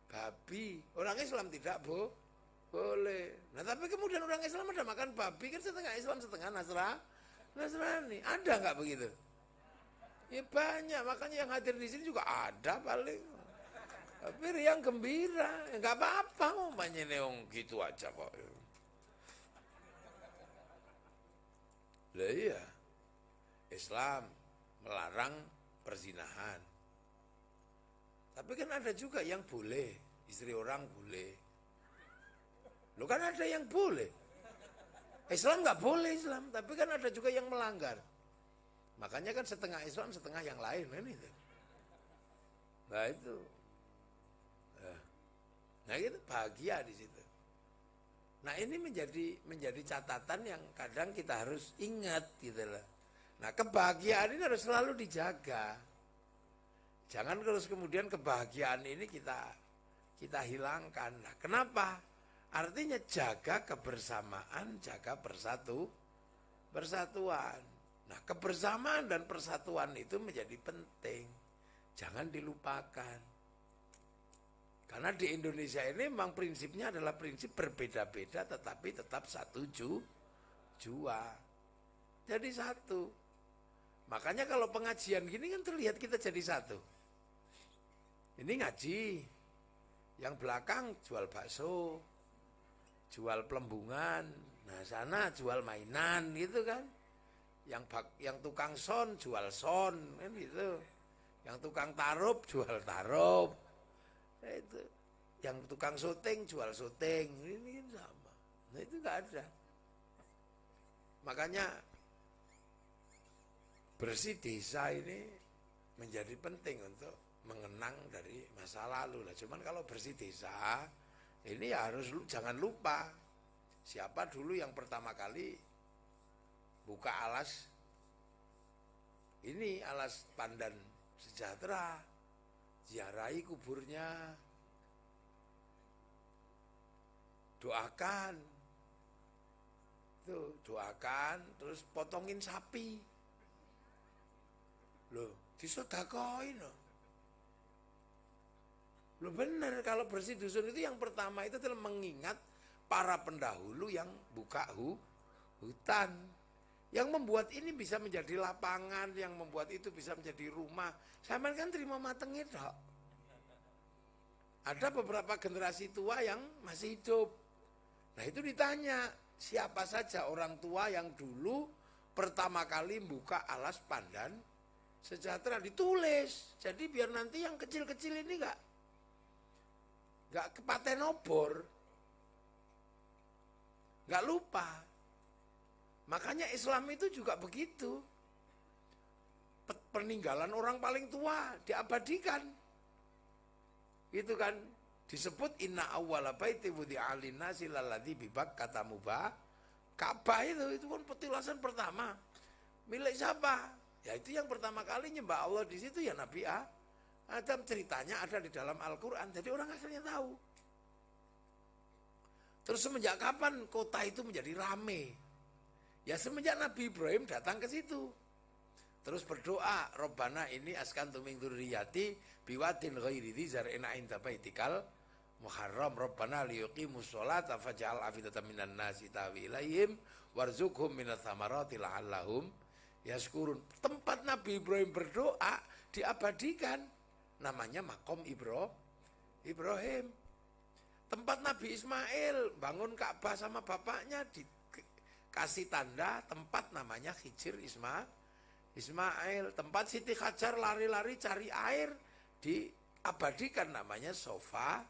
babi. Orang Islam tidak boleh. Nah tapi kemudian orang Islam ada makan babi kan setengah Islam, setengah Nasrani. Ada nggak begitu? Ya banyak, makanya yang hadir di sini juga ada paling. Tapi yang gembira, ya nggak apa-apa umpamanya neong gitu aja kok. Lah iya, Islam melarang perzinahan. Tapi kan ada juga yang boleh, istri orang boleh. Loh kan ada yang boleh. Islam nggak boleh Islam, tapi kan ada juga yang melanggar. Makanya kan setengah Islam, setengah yang lain kan itu. Nah itu. Nah itu bahagia di situ. Nah ini menjadi catatan yang kadang kita harus ingat gitu loh. Nah kebahagiaan ini harus selalu dijaga. Jangan terus kemudian kebahagiaan ini kita hilangkan. Nah, kenapa? Artinya jaga kebersamaan, jaga persatuan. Nah, kebersamaan dan persatuan itu menjadi penting. Jangan dilupakan. Karena di Indonesia ini memang prinsipnya adalah prinsip berbeda-beda tetapi tetap satu jua. Jadi satu. Makanya kalau pengajian gini kan terlihat kita jadi satu. Ini ngaji, yang belakang jual bakso, jual pelembungan, nah sana jual mainan gitu kan. Yang tukang son jual son kan gitu. Yang tukang tarup jual tarup. Nah, itu. Yang tukang syuting jual syuting. Ini kan sama. Nah itu enggak ada. Makanya bersih desa ini menjadi penting untuk mengenang dari masa lalu lah. Cuman kalau bersih desa ini ya harus jangan lupa siapa dulu yang pertama kali buka alas ini, alas Pandan Sejahtera, ziarahi kuburnya, doakan, tuh doakan, terus potongin sapi, loh disedekahin loh. Loh benar, kalau bersih dusun itu yang pertama itu adalah mengingat para pendahulu yang buka hutan. Yang membuat ini bisa menjadi lapangan, yang membuat itu bisa menjadi rumah. Sama kan terima mateng itu. Ada beberapa generasi tua yang masih hidup. Nah itu ditanya, siapa saja orang tua yang dulu pertama kali buka alas Pandan Sejahtera, ditulis. Jadi biar nanti yang kecil-kecil ini nggak kepaten obor, nggak lupa. Makanya Islam itu juga begitu. Peninggalan orang paling tua diabadikan. Itu kan disebut inna awwala baiti wudi'a lin-nasi lalladzi bi Bakkah mubarak. Ka'bah itu kan petilasan pertama. Milik siapa? Ya itu yang pertama kali nyembah Allah di situ ya Nabi Adam, ceritanya ada di dalam Al-Quran, jadi orang asalnya tahu. Terus semenjak kapan kota itu menjadi rame? Ya semenjak Nabi Ibrahim datang ke situ. Terus berdoa, Robbana ini askantu min dzurriyyati biwadin ghairi dzi zar'in 'inda baitikal muharram. Robbana liyuqimus sholata faj'al afidatan minan nasi tahwi ilaihim warzuqhum minats tsamarati la'allahum yashkurun. Tempat Nabi Ibrahim berdoa diabadikan, namanya Maqam Ibrahim. Tempat Nabi Ismail bangun Ka'bah sama bapaknya dikasih tanda tempat namanya Hijr Ismail. Tempat Siti Hajar lari-lari cari air diabadikan namanya Sofa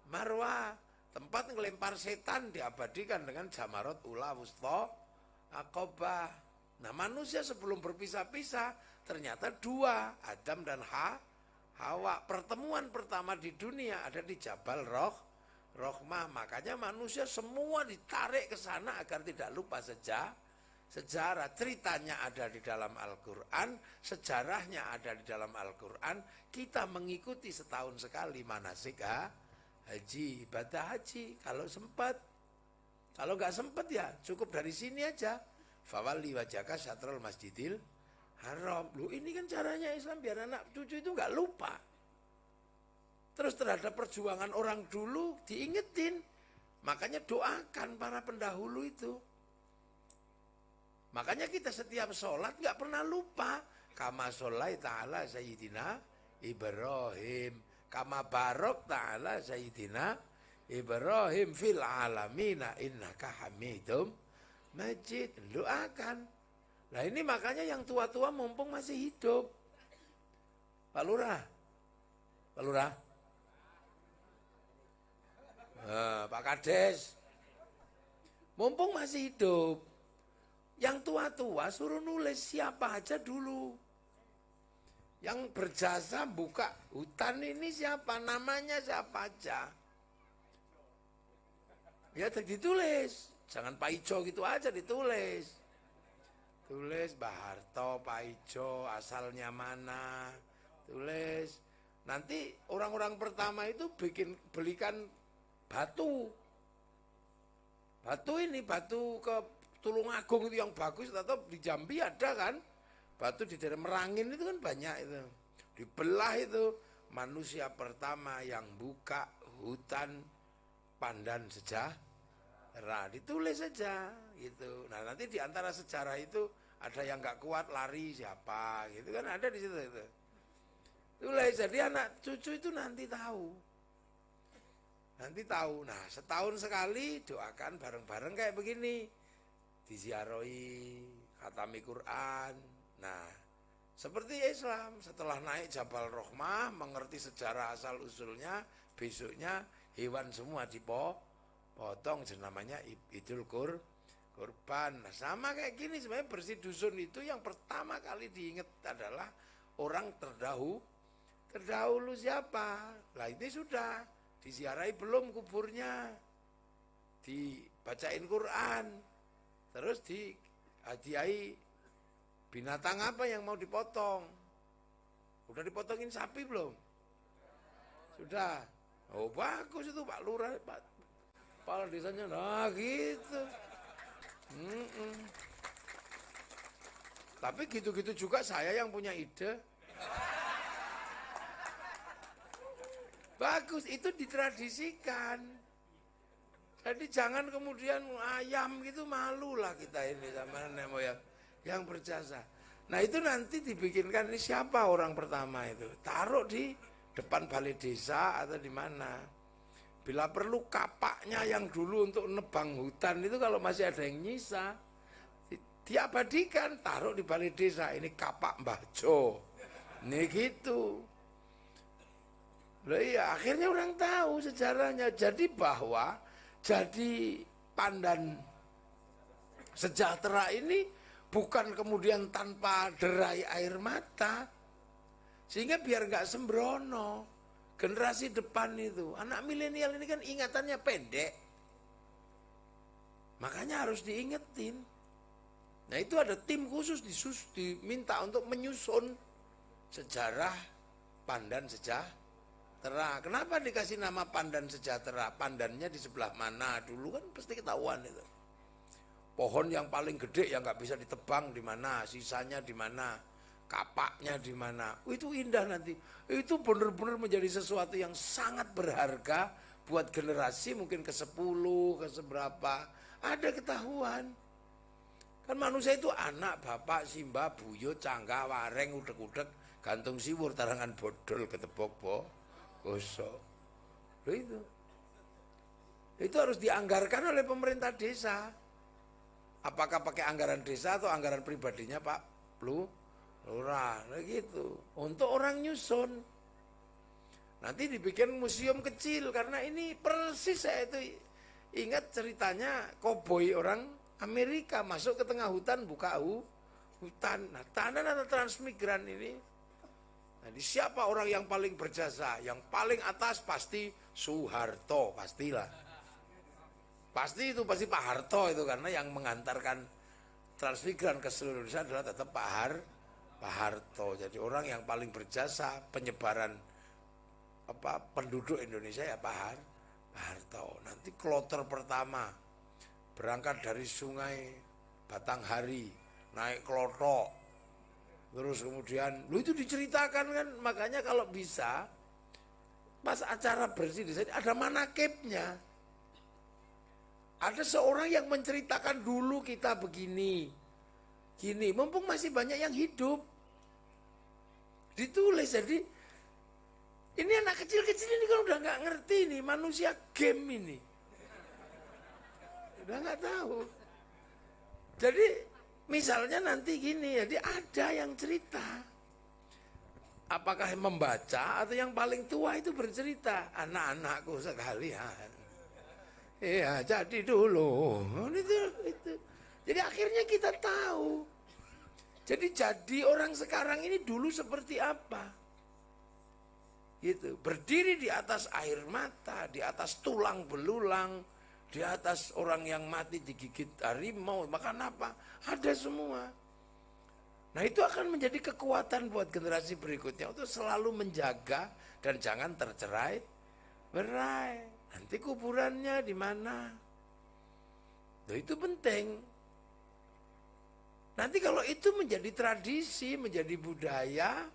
Marwah. Tempat ngelempar setan diabadikan dengan Jamarot Ula Wusta Aqobah. Nah, manusia sebelum berpisah-pisah ternyata dua, Adam dan Hawa. Pertemuan pertama di dunia ada di Jabal Rohmah. Makanya manusia semua ditarik ke sana agar tidak lupa sejarah. Ceritanya ada di dalam Al-Quran, sejarahnya ada di dalam Al-Quran. Kita mengikuti setahun sekali manasik haji, ibadah haji kalau sempat. Kalau nggak sempat ya cukup dari sini aja. Fawalli wajhaka syatrul masjidil haram. Loh, ini kan caranya Islam biar anak cucu itu nggak lupa. Terus terhadap perjuangan orang dulu diingetin. Makanya doakan para pendahulu itu. Makanya kita setiap sholat nggak pernah lupa. Kama sholai ta'ala Sayyidina Ibrahim. Kama barok ta'ala Sayyidina Ibrahim fil alamina innaka hamidum majid. Doakan. Nah ini makanya yang tua-tua mumpung masih hidup. Pak Lurah. Pak Kades. Mumpung masih hidup. Yang tua-tua suruh nulis siapa aja dulu. Yang berjasa buka hutan ini siapa, namanya siapa aja. Ya ditulis. Jangan Pak Ijo gitu aja ditulis. Tulis Mbah Harto, Pak Ijo, asalnya mana. Tulis. Nanti orang-orang pertama itu belikan batu. Batu ke Tulungagung itu yang bagus, atau di Jambi ada kan. Batu di daerah Merangin itu kan banyak itu. Dibelah itu. Manusia pertama yang buka hutan Pandan Sejahtera. Ditulis saja gitu. Nah nanti di antara sejarah itu ada yang nggak kuat lari siapa gitu kan, ada di situ itu. Tulis, jadi anak cucu itu nanti tahu. Nah setahun sekali doakan bareng-bareng kayak begini. Diziarahi, khatami Quran. Nah, seperti Islam, setelah naik Jabal Rohmah, mengerti sejarah asal-usulnya, besoknya hewan semua dipotong, namanya Idul Kurban. Nah, sama kayak gini, sebenarnya bersih dusun itu yang pertama kali diingat adalah orang terdahulu siapa? Lah ini sudah, diziarahi belum kuburnya, dibacain Quran, terus dihadiahi binatang apa yang mau dipotong. Udah dipotongin sapi belum? Sudah. Oh bagus itu Pak Lurah, Pak kepala desanya. Nah gitu. Tapi gitu-gitu juga saya yang punya ide. Bagus, itu ditradisikan. Jadi jangan kemudian ayam gitu, malu lah kita ini sama nenek moyang yang berjasa. Nah itu nanti dibikinkan, ini siapa orang pertama itu. Taruh di depan balai desa atau di mana. Bila perlu kapaknya yang dulu untuk nebang hutan itu kalau masih ada yang nyisa, diabadikan, taruh di balai desa. Ini kapak Mbah Jo. Ini gitu. Loh iya, akhirnya orang tahu sejarahnya. Jadi bahwa jadi Pandan Sejahtera ini bukan kemudian tanpa derai air mata. Sehingga biar nggak sembrono. Generasi depan itu, anak milenial ini kan ingatannya pendek. Makanya harus diingetin. Nah itu ada tim khusus diminta untuk menyusun sejarah Pandan Sejahtera. Kenapa dikasih nama Pandan Sejahtera? Pandannya di sebelah mana dulu kan pasti ketahuan itu. Pohon yang paling gede yang nggak bisa ditebang di mana, sisanya di mana. kapaknya di mana. Itu indah nanti. Itu benar-benar menjadi sesuatu yang sangat berharga buat generasi mungkin ke-10, ke seberapa. Ada ketahuan. Kan manusia itu anak, bapak, simbah, buyut, canggah, wareng, udek-udek, gantung siwur, tarangan bodol, ketebok, gosok. Itu. Itu harus dianggarkan oleh pemerintah desa. Apakah pakai anggaran desa atau anggaran pribadinya Pak Lurah, gitu. Untuk orang nyusun. Nanti dibikin museum kecil karena ini persis saya itu ingat ceritanya koboi orang Amerika masuk ke tengah hutan buka hutan. Nah, tahanan atau transmigran ini. Nah, siapa orang yang paling berjasa? Yang paling atas pasti Soeharto, pastilah. Pasti itu pasti Pak Harto itu karena yang mengantarkan transmigran ke seluruh Indonesia adalah tetap Pak Harto. Jadi orang yang paling berjasa penyebaran penduduk Indonesia ya Pak Harto. Nanti kloter pertama berangkat dari sungai Batanghari naik klotok. Terus kemudian itu diceritakan kan, makanya kalau bisa pas acara bersih di sini ada manakibnya. Ada seorang yang menceritakan dulu kita begini, gini, mumpung masih banyak yang hidup. Ditulis, jadi ini anak kecil-kecil ini kan udah nggak ngerti nih manusia game ini. Udah nggak tahu. Jadi misalnya nanti gini, jadi ada yang cerita. Apakah membaca atau yang paling tua itu bercerita, anak-anakku sekalian. Iya, jadi dulu. Itu. Jadi akhirnya kita tahu. Jadi orang sekarang ini dulu seperti apa? Gitu. Berdiri di atas air mata, di atas tulang belulang, di atas orang yang mati digigit harimau, makan apa? Ada semua. Nah, itu akan menjadi kekuatan buat generasi berikutnya untuk selalu menjaga dan jangan tercerai-berai. Nanti kuburannya di mana? Nah, itu penting. Nanti kalau itu menjadi tradisi, menjadi budaya,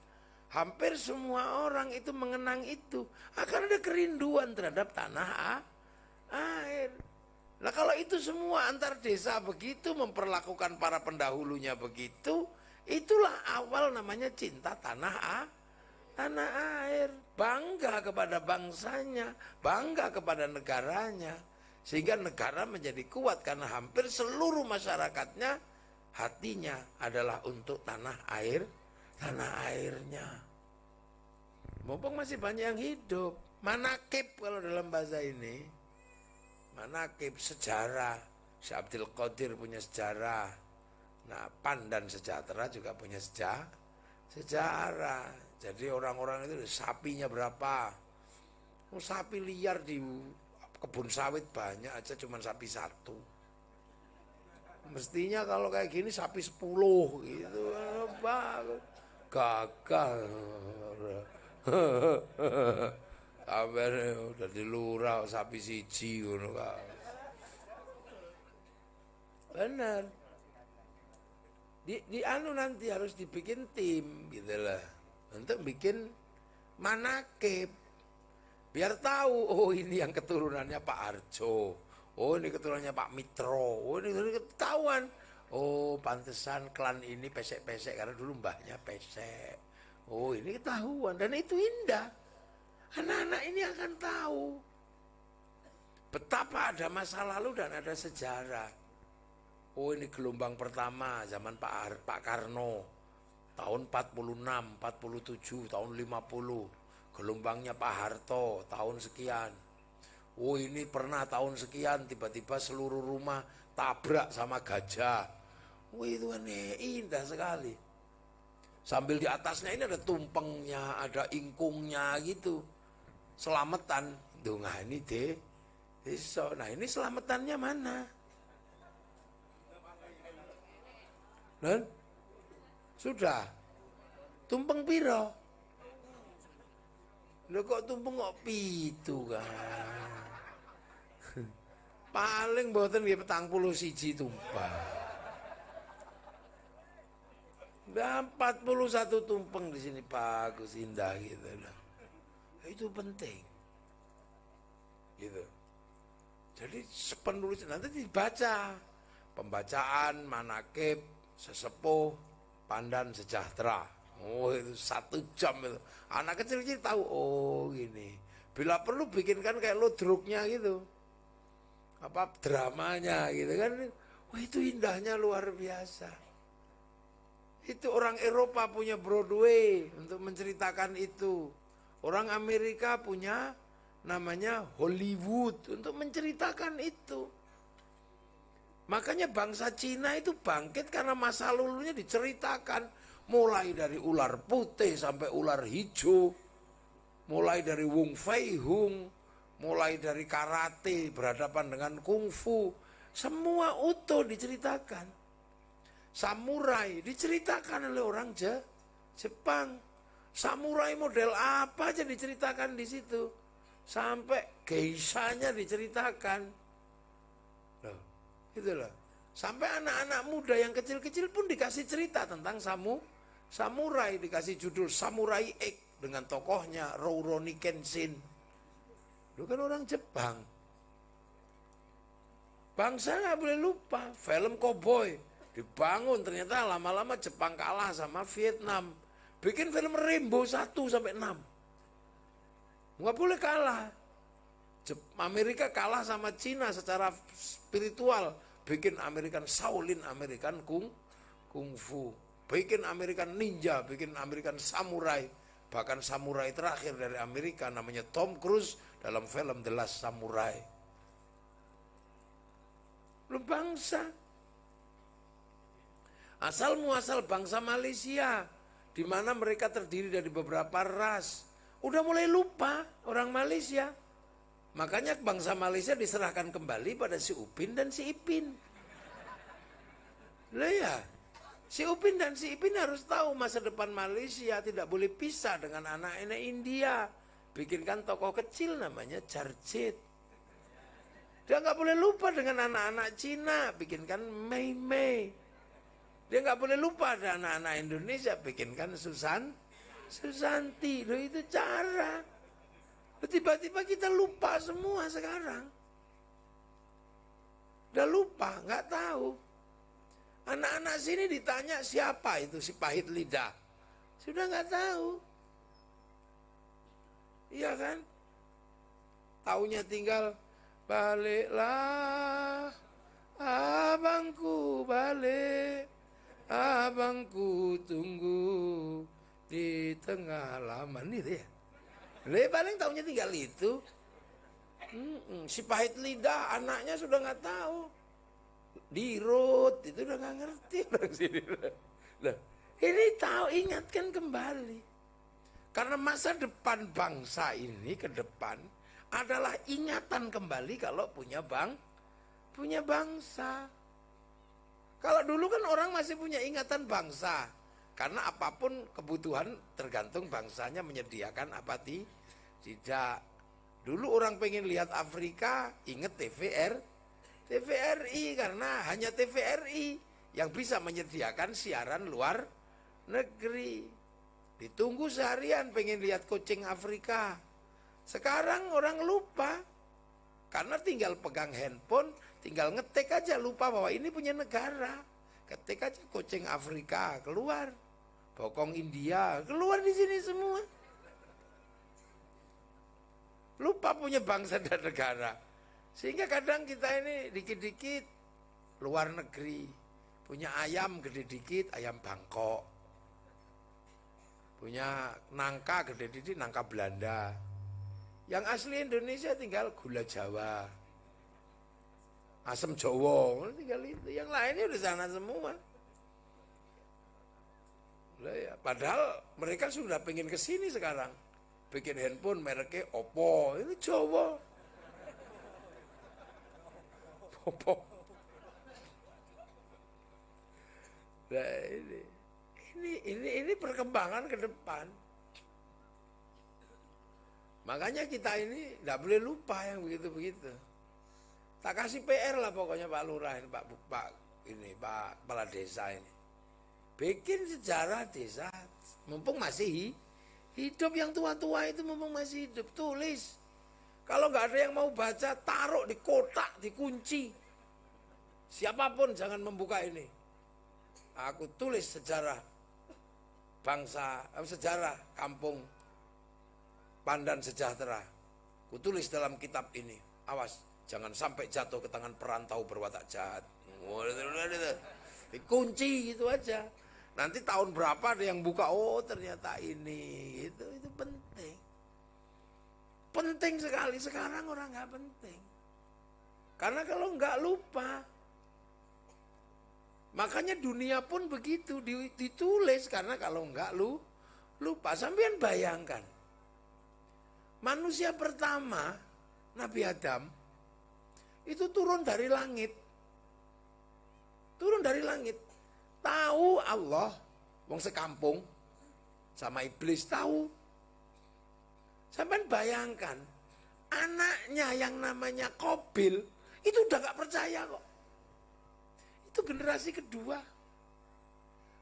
hampir semua orang itu mengenang itu. Akan ada kerinduan terhadap tanah air. Nah, kalau itu semua antar desa begitu, memperlakukan para pendahulunya begitu, itulah awal namanya cinta tanah air, bangga kepada bangsanya, bangga kepada negaranya, sehingga negara menjadi kuat karena hampir seluruh masyarakatnya hatinya adalah untuk tanah airnya. Mumpung masih banyak yang hidup, manakib kalau dalam bahasa ini, manakib sejarah. Syekh Abdul Qadir punya sejarah, nah PAN dan Sejahtera juga punya sejarah. Jadi orang-orang itu sapinya berapa? Sapi liar di kebun sawit banyak aja cuman sapi 1. Mestinya kalau kayak gini sapi 10 gitu. Bagus. Gagal. Kabar udah di lurah sapi 1 ngono kan. Benar. Di anu nanti harus dibikin tim gitu lah. Untuk bikin manakib. Biar tahu, oh ini yang keturunannya Pak Harjo. Oh ini keturunannya Pak Mitro. Oh ini ketahuan. Oh pantesan klan ini pesek-pesek karena dulu mbahnya pesek. Oh ini ketahuan dan itu indah. Anak-anak ini akan tahu betapa ada masa lalu dan ada sejarah. Oh ini gelombang pertama zaman Pak Karno. Tahun 46, 47, tahun 50. Gelombangnya Pak Harto, tahun sekian. Oh ini pernah tahun sekian, tiba-tiba seluruh rumah tabrak sama gajah. Oh itu indah sekali. Sambil di atasnya ini ada tumpengnya, ada ingkungnya gitu. Selamatan. Nah ini deh. Nah ini selamatannya mana? Dan sudah tumpeng piro? Lho kok tumpeng kok 7 kan? Paling mboten nggih 41 tumpeng. 41 tumpeng di sini bagus, indah gitu. Itu penting. Gitu. Jadi penulis nanti dibaca. Pembacaan, manakib, sesepuh, pandan sejahtera. Oh itu 1 jam itu. Anak kecil-kecil tahu, oh gini. Bila perlu bikinkan kayak ludruknya gitu. Apa dramanya gitu kan. Wah itu indahnya luar biasa. Itu orang Eropa punya Broadway untuk menceritakan itu. Orang Amerika punya namanya Hollywood untuk menceritakan itu. Makanya bangsa Cina itu bangkit karena masa lalunya diceritakan. Mulai dari ular putih sampai ular hijau. Mulai dari Wong Fei Hung. Mulai dari karate berhadapan dengan kungfu. Semua utuh diceritakan. Samurai diceritakan oleh orang Jepang. Samurai model apa aja diceritakan di situ. Sampai geisha-nya diceritakan. Itulah. Sampai anak-anak muda yang kecil-kecil pun dikasih cerita tentang samurai, dikasih judul Samurai X dengan tokohnya Rurouni Kenshin. Lu kan orang Jepang. Bangsa nggak boleh lupa, film koboi dibangun, ternyata lama-lama Jepang kalah sama Vietnam. Bikin film Rambo 1 sampai 6. Nggak boleh kalah. Amerika kalah sama Cina secara spiritual, bikin American Shaolin, American Kung Fu, bikin American Ninja, bikin American Samurai, bahkan samurai terakhir dari Amerika namanya Tom Cruise dalam film The Last Samurai. Lu bangsa, asal muasal bangsa Malaysia, di mana mereka terdiri dari beberapa ras, udah mulai lupa orang Malaysia. Makanya bangsa Malaysia diserahkan kembali pada si Upin dan si Ipin. Lah ya, si Upin dan si Ipin harus tahu masa depan Malaysia tidak boleh pisah dengan anak-anak India. Bikinkan tokoh kecil namanya Jarjit. Dia nggak boleh lupa dengan anak-anak Cina, bikinkan Mei Mei. Dia nggak boleh lupa dengan anak-anak Indonesia, bikinkan Susanti. Loh itu cara. Tiba-tiba kita lupa semua sekarang. Udah lupa, nggak tahu. Anak-anak sini ditanya siapa itu si pahit lidah. Sudah nggak tahu. Iya kan? Taunya tinggal baliklah abangku balik. Abangku tunggu di tengah laman itu ya. Paling tahunya tinggal itu. Si pahit lidah anaknya sudah nggak tahu. Dirut itu udah nggak ngerti orang sini. Nah, ini tahu, ingatkan kembali. Karena masa depan bangsa ini ke depan adalah ingatan kembali kalau punya bangsa. Kalau dulu kan orang masih punya ingatan bangsa. Karena apapun kebutuhan tergantung bangsanya menyediakan apa tidak. Dulu orang pengen lihat Afrika, inget TVRI karena hanya TVRI yang bisa menyediakan siaran luar negeri. Ditunggu seharian pengen lihat kucing Afrika. Sekarang orang lupa karena tinggal pegang handphone, tinggal ngetik aja, lupa bahwa ini punya negara. Ketik aja kucing Afrika keluar. Bokong India keluar di sini semua. Lupa punya bangsa dan negara. Sehingga kadang kita ini dikit-dikit luar negeri. Punya ayam gede dikit, ayam Bangkok. Punya nangka gede dikit, nangka Belanda. Yang asli Indonesia tinggal gula Jawa. Asam Jawa, tinggal itu. Yang lainnya udah sana semua. Ya, padahal mereka sudah pengen ke sini sekarang. Bikin handphone mereknya Oppo, itu Jawa. Oppo. Nah, ini perkembangan ke depan. Makanya kita ini tidak boleh lupa yang begitu-begitu. Tak kasih PR lah pokoknya Pak Lurah ini, Pak Kepala Desa ini. Bikin sejarah desa, mumpung masih hidup, yang tua-tua itu mumpung masih hidup, tulis. Kalau nggak ada yang mau baca, taruh di kotak, dikunci. Siapapun jangan membuka ini. Aku tulis sejarah bangsa, sejarah kampung Pandan Sejahtera. Aku tulis dalam kitab ini. Awas, jangan sampai jatuh ke tangan perantau berwatak jahat. Dikunci gitu aja. Nanti tahun berapa ada yang buka, oh ternyata ini, itu penting. Penting sekali, sekarang orang nggak penting. Karena kalau nggak lupa, makanya dunia pun begitu ditulis, karena kalau nggak lupa. Sampean bayangkan, manusia pertama Nabi Adam itu turun dari langit, tahu Allah, wong sekampung sama iblis tahu. Sampean bayangkan, anaknya yang namanya Qabil itu udah gak percaya kok. Itu generasi kedua.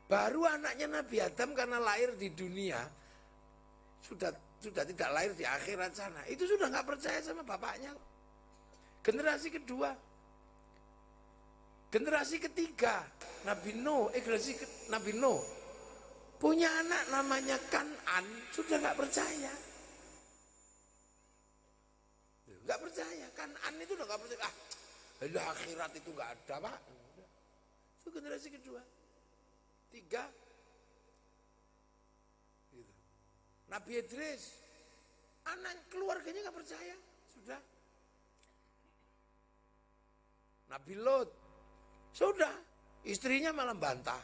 Baru anaknya Nabi Adam karena lahir di dunia, sudah tidak lahir di akhirat sana, itu sudah gak percaya sama bapaknya. Generasi kedua. Generasi ketiga, Nabi Nuh punya anak namanya Kan'an, sudah gak percaya. Gak percaya, Kan'an itu udah gak percaya. Akhirat itu gak ada, Pak. Itu generasi kedua. Tiga. Gitu. Nabi Idris, anak keluarganya gak percaya, sudah. Nabi Lot, sudah. Istrinya malah bantah.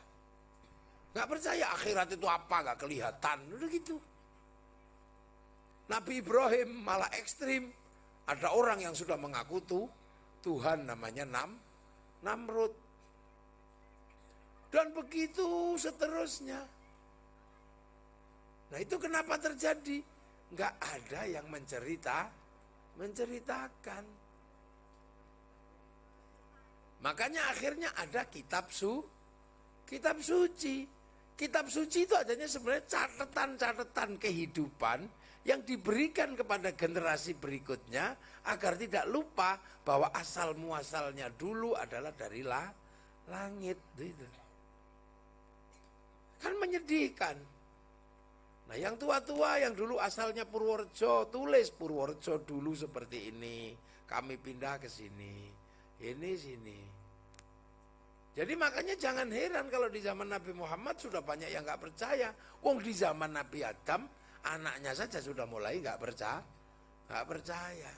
Gak percaya akhirat itu apa, gak kelihatan, udah gitu. Nabi Ibrahim malah ekstrim. Ada orang yang sudah mengaku Tuhan, namanya Namrud. Dan begitu seterusnya. Nah itu kenapa terjadi? Nggak ada yang menceritakan. Makanya akhirnya ada kitab suci. Kitab suci itu adanya sebenarnya catatan-catatan kehidupan yang diberikan kepada generasi berikutnya agar tidak lupa bahwa asal muasalnya dulu adalah dari langit. Gitu. Kan menyedihkan. Nah yang tua-tua yang dulu asalnya Purworejo, tulis Purworejo dulu seperti ini, kami pindah ke sini, ini sini. Jadi makanya jangan heran kalau di zaman Nabi Muhammad sudah banyak yang gak percaya. Wong di zaman Nabi Adam, anaknya saja sudah mulai gak percaya.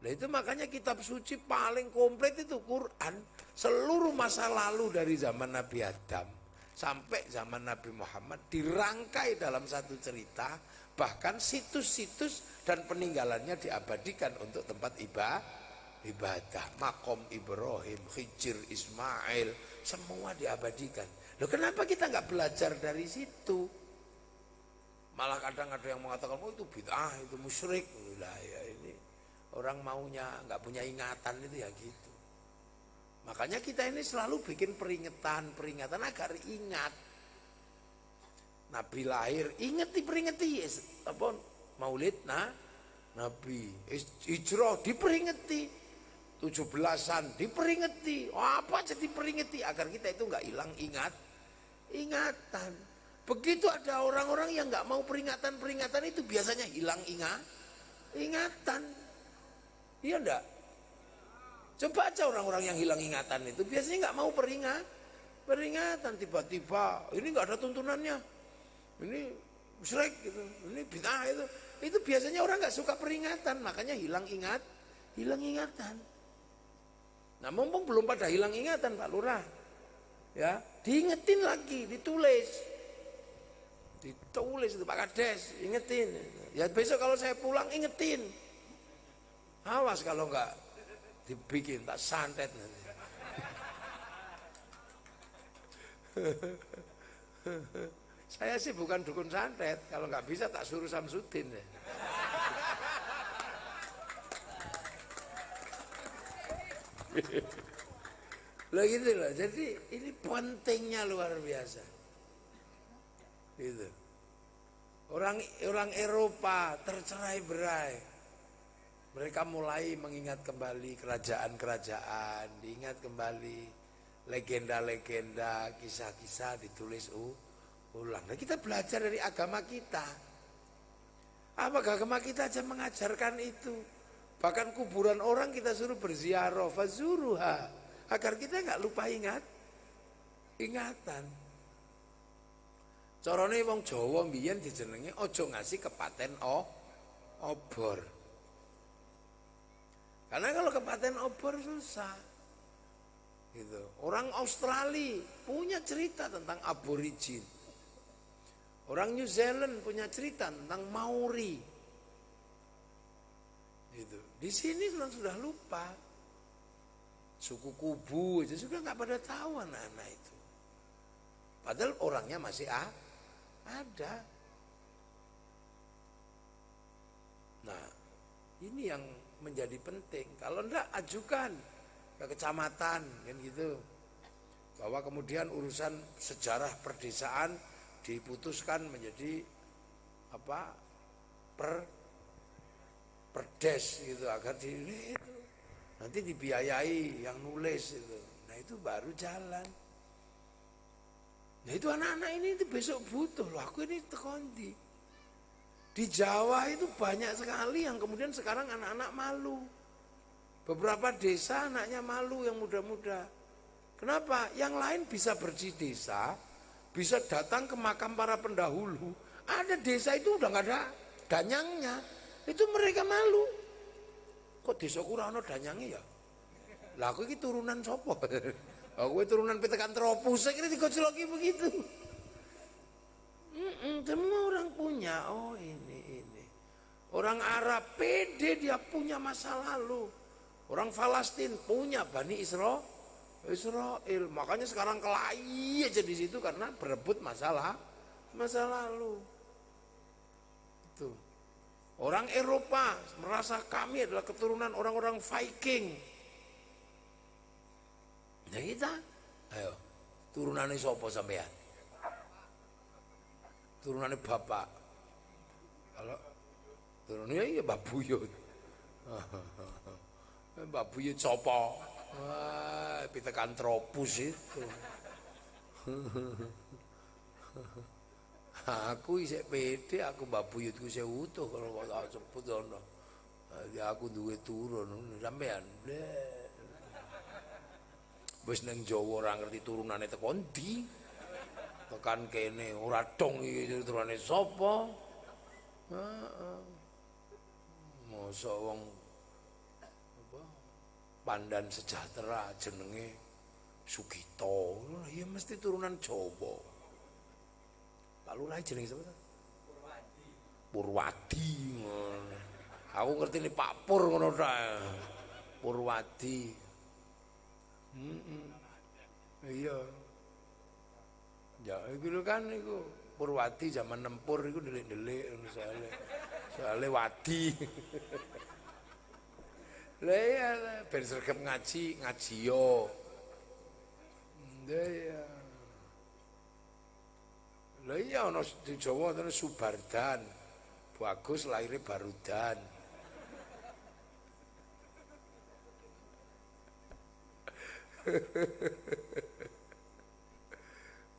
Nah itu makanya kitab suci paling komplit itu Quran. Seluruh masa lalu dari zaman Nabi Adam sampai zaman Nabi Muhammad dirangkai dalam satu cerita. Bahkan situs-situs dan peninggalannya diabadikan untuk tempat ibadah. Makom Ibrahim, Hijr, Ismail, semua diabadikan. Loh kenapa kita gak belajar dari situ? Malah kadang ada yang mengatakan, oh itu bid'ah, itu musyrik. Lah ya ini orang maunya nggak punya ingatan itu ya gitu. Makanya kita ini selalu bikin peringatan agar ingat. Nabi lahir, diperingati. Apa Maulid Nabi, Hijrah diperingati, 17-an diperingati. Apa aja diperingati agar kita itu nggak hilang ingatan. Begitu ada orang-orang yang nggak mau peringatan itu biasanya hilang ingatan. Iya enggak? Coba aja orang-orang yang hilang ingatan itu biasanya nggak mau peringatan. Tiba-tiba ini nggak ada tuntunannya, ini musyrik gitu, ini bid'ah itu biasanya orang nggak suka peringatan, makanya hilang ingatan. Nah mumpung belum pada hilang ingatan Pak Lurah, ya diingetin lagi, ditulis itu Pak Kades, ingetin. Ya besok kalau saya pulang ingetin. Awas kalau enggak dibikin tak santet nanti. Saya sih bukan dukun santet, kalau enggak bisa tak suruh Samsudin ya. Loh gitu loh, jadi ini pentingnya luar biasa. Itu. Orang Eropa tercerai-berai. Mereka mulai mengingat kembali kerajaan-kerajaan, diingat kembali legenda-legenda, kisah-kisah ditulis ulang. Nah, kita belajar dari agama kita. Apakah agama kita aja mengajarkan itu? Bahkan kuburan orang kita suruh berziarah, fazuruha, agar kita nggak lupa ingatan. Carane wong Jawa mbiyen dijenenge aja ngasih kepaten obor. Karena kalau kepaten obor susah. Gitu. Orang Australia punya cerita tentang aborigin. Orang New Zealand punya cerita tentang Maori. Gitu. Di sini sudah lupa. Suku Kubu aja sudah nggak pada tahu anak-anak itu. Padahal orangnya masih ada. Nah, ini yang menjadi penting. Kalau enggak, ajukan ke kecamatan kan gitu. Bahwa kemudian urusan sejarah perdesaan diputuskan menjadi perdes gitu, agar itu nanti dibiayai yang nulis itu. Nah, itu baru jalan. Nah, itu anak-anak ini itu besok butuh loh. Aku ini tekondi. Di Jawa itu banyak sekali yang kemudian sekarang anak-anak malu. Beberapa desa anaknya malu yang muda-muda. Kenapa? Yang lain bisa bersih desa, bisa datang ke makam para pendahulu. Ada desa itu udah nggak ada danyangnya. Itu mereka malu. Kok desa kurang ada danyangnya ya? Lah aku ini turunan sopo. Aku turunan Pitekan Tropus, saya kira digojloki begitu. Semua orang punya, oh ini. Orang Arab pede dia punya masa lalu. Orang Palestina punya Bani Israel. Makanya sekarang kelahi aja di situ karena berebut masa lalu. Itu. Orang Eropa merasa kami adalah keturunan orang-orang Viking. Ya kita, ayo, turunannya sopo sampean? Turunannya bapak. Kalau turunannya ya Mbak Buyut. Mbak Buyut sopo? Wah, Pitekan Tropus itu. Aku isek pede, aku Mbak Buyutku isek utuh kalau tak sebut ono. Aku duwe turun sampean. Wis nang Jawa ora ngerti turunane teko ndi. Tekan kene ora dong iki turunane sapa? Heeh. Mosok wong Pandan Sejahtera jenenge Sugito. Ya mesti turunan Jawa. Lalu lagi jenenge sapa? Purwadi. Aku ngerti ini Pak Pur ngono ta. Purwadi. Iya. Ya iku kan iku Purwadi zaman nempur iku delik-delik soalnya wadi. Lah ya ben sregep ngaji yo. Ya. Lah iya ana di Jawa ana Subardan. Bagus lahirnya Barudan.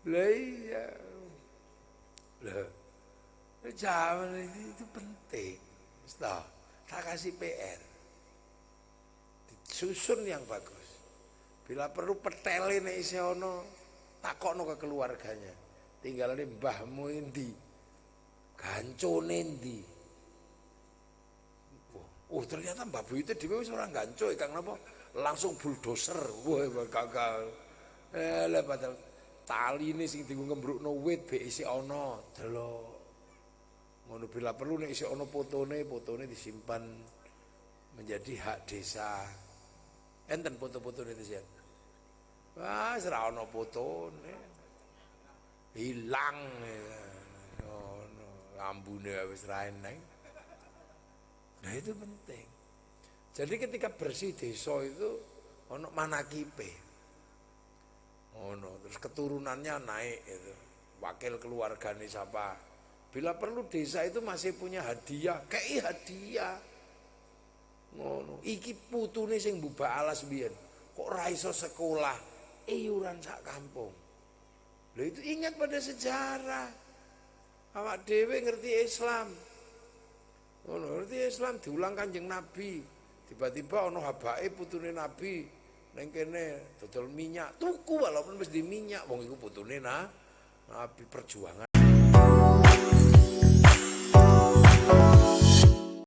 Lah iya. Lah zaman itu penting. Setelah tak kasih PR. Susun yang bagus. Bila perlu petele nek isih ana, takokno ke keluarganya. Tinggalane mbahmu endi? Gancone endi? Oh, ternyata Mbah Buyut dhewe wis ora ganco Kang napa? Langsung bulldozer. Wah, gagal. Lah padahal taline sing dienggo ngembrukno wit be isih ana, delok. Ngono bila perlu nek isih ana fotone disimpan menjadi hak desa. Enten foto-fotone itu sih. Wah, ora ana fotone. Hilang. Ngono, ambune wis ra eneng. Nah, itu penting. Jadi ketika bersih desa itu ono manakipe. Ono, terus keturunannya naik itu. wakil keluargane siapa. Bila perlu desa itu masih punya hadiah, kei hadiah. Ngono, iki putune sing mbubak alas mbiyen. Kok ra iso sekolah, iuran sak kampung. Lho itu ingat pada sejarah. Awak dhewe ngerti Islam. Ngono, ngerti Islam diulang Kanjeng Nabi. Tiba-tiba ana habake putune Nabi ning kene dodol minyak, tuku walaupun wis di minyak, wong iku putune Nabi perjuangan.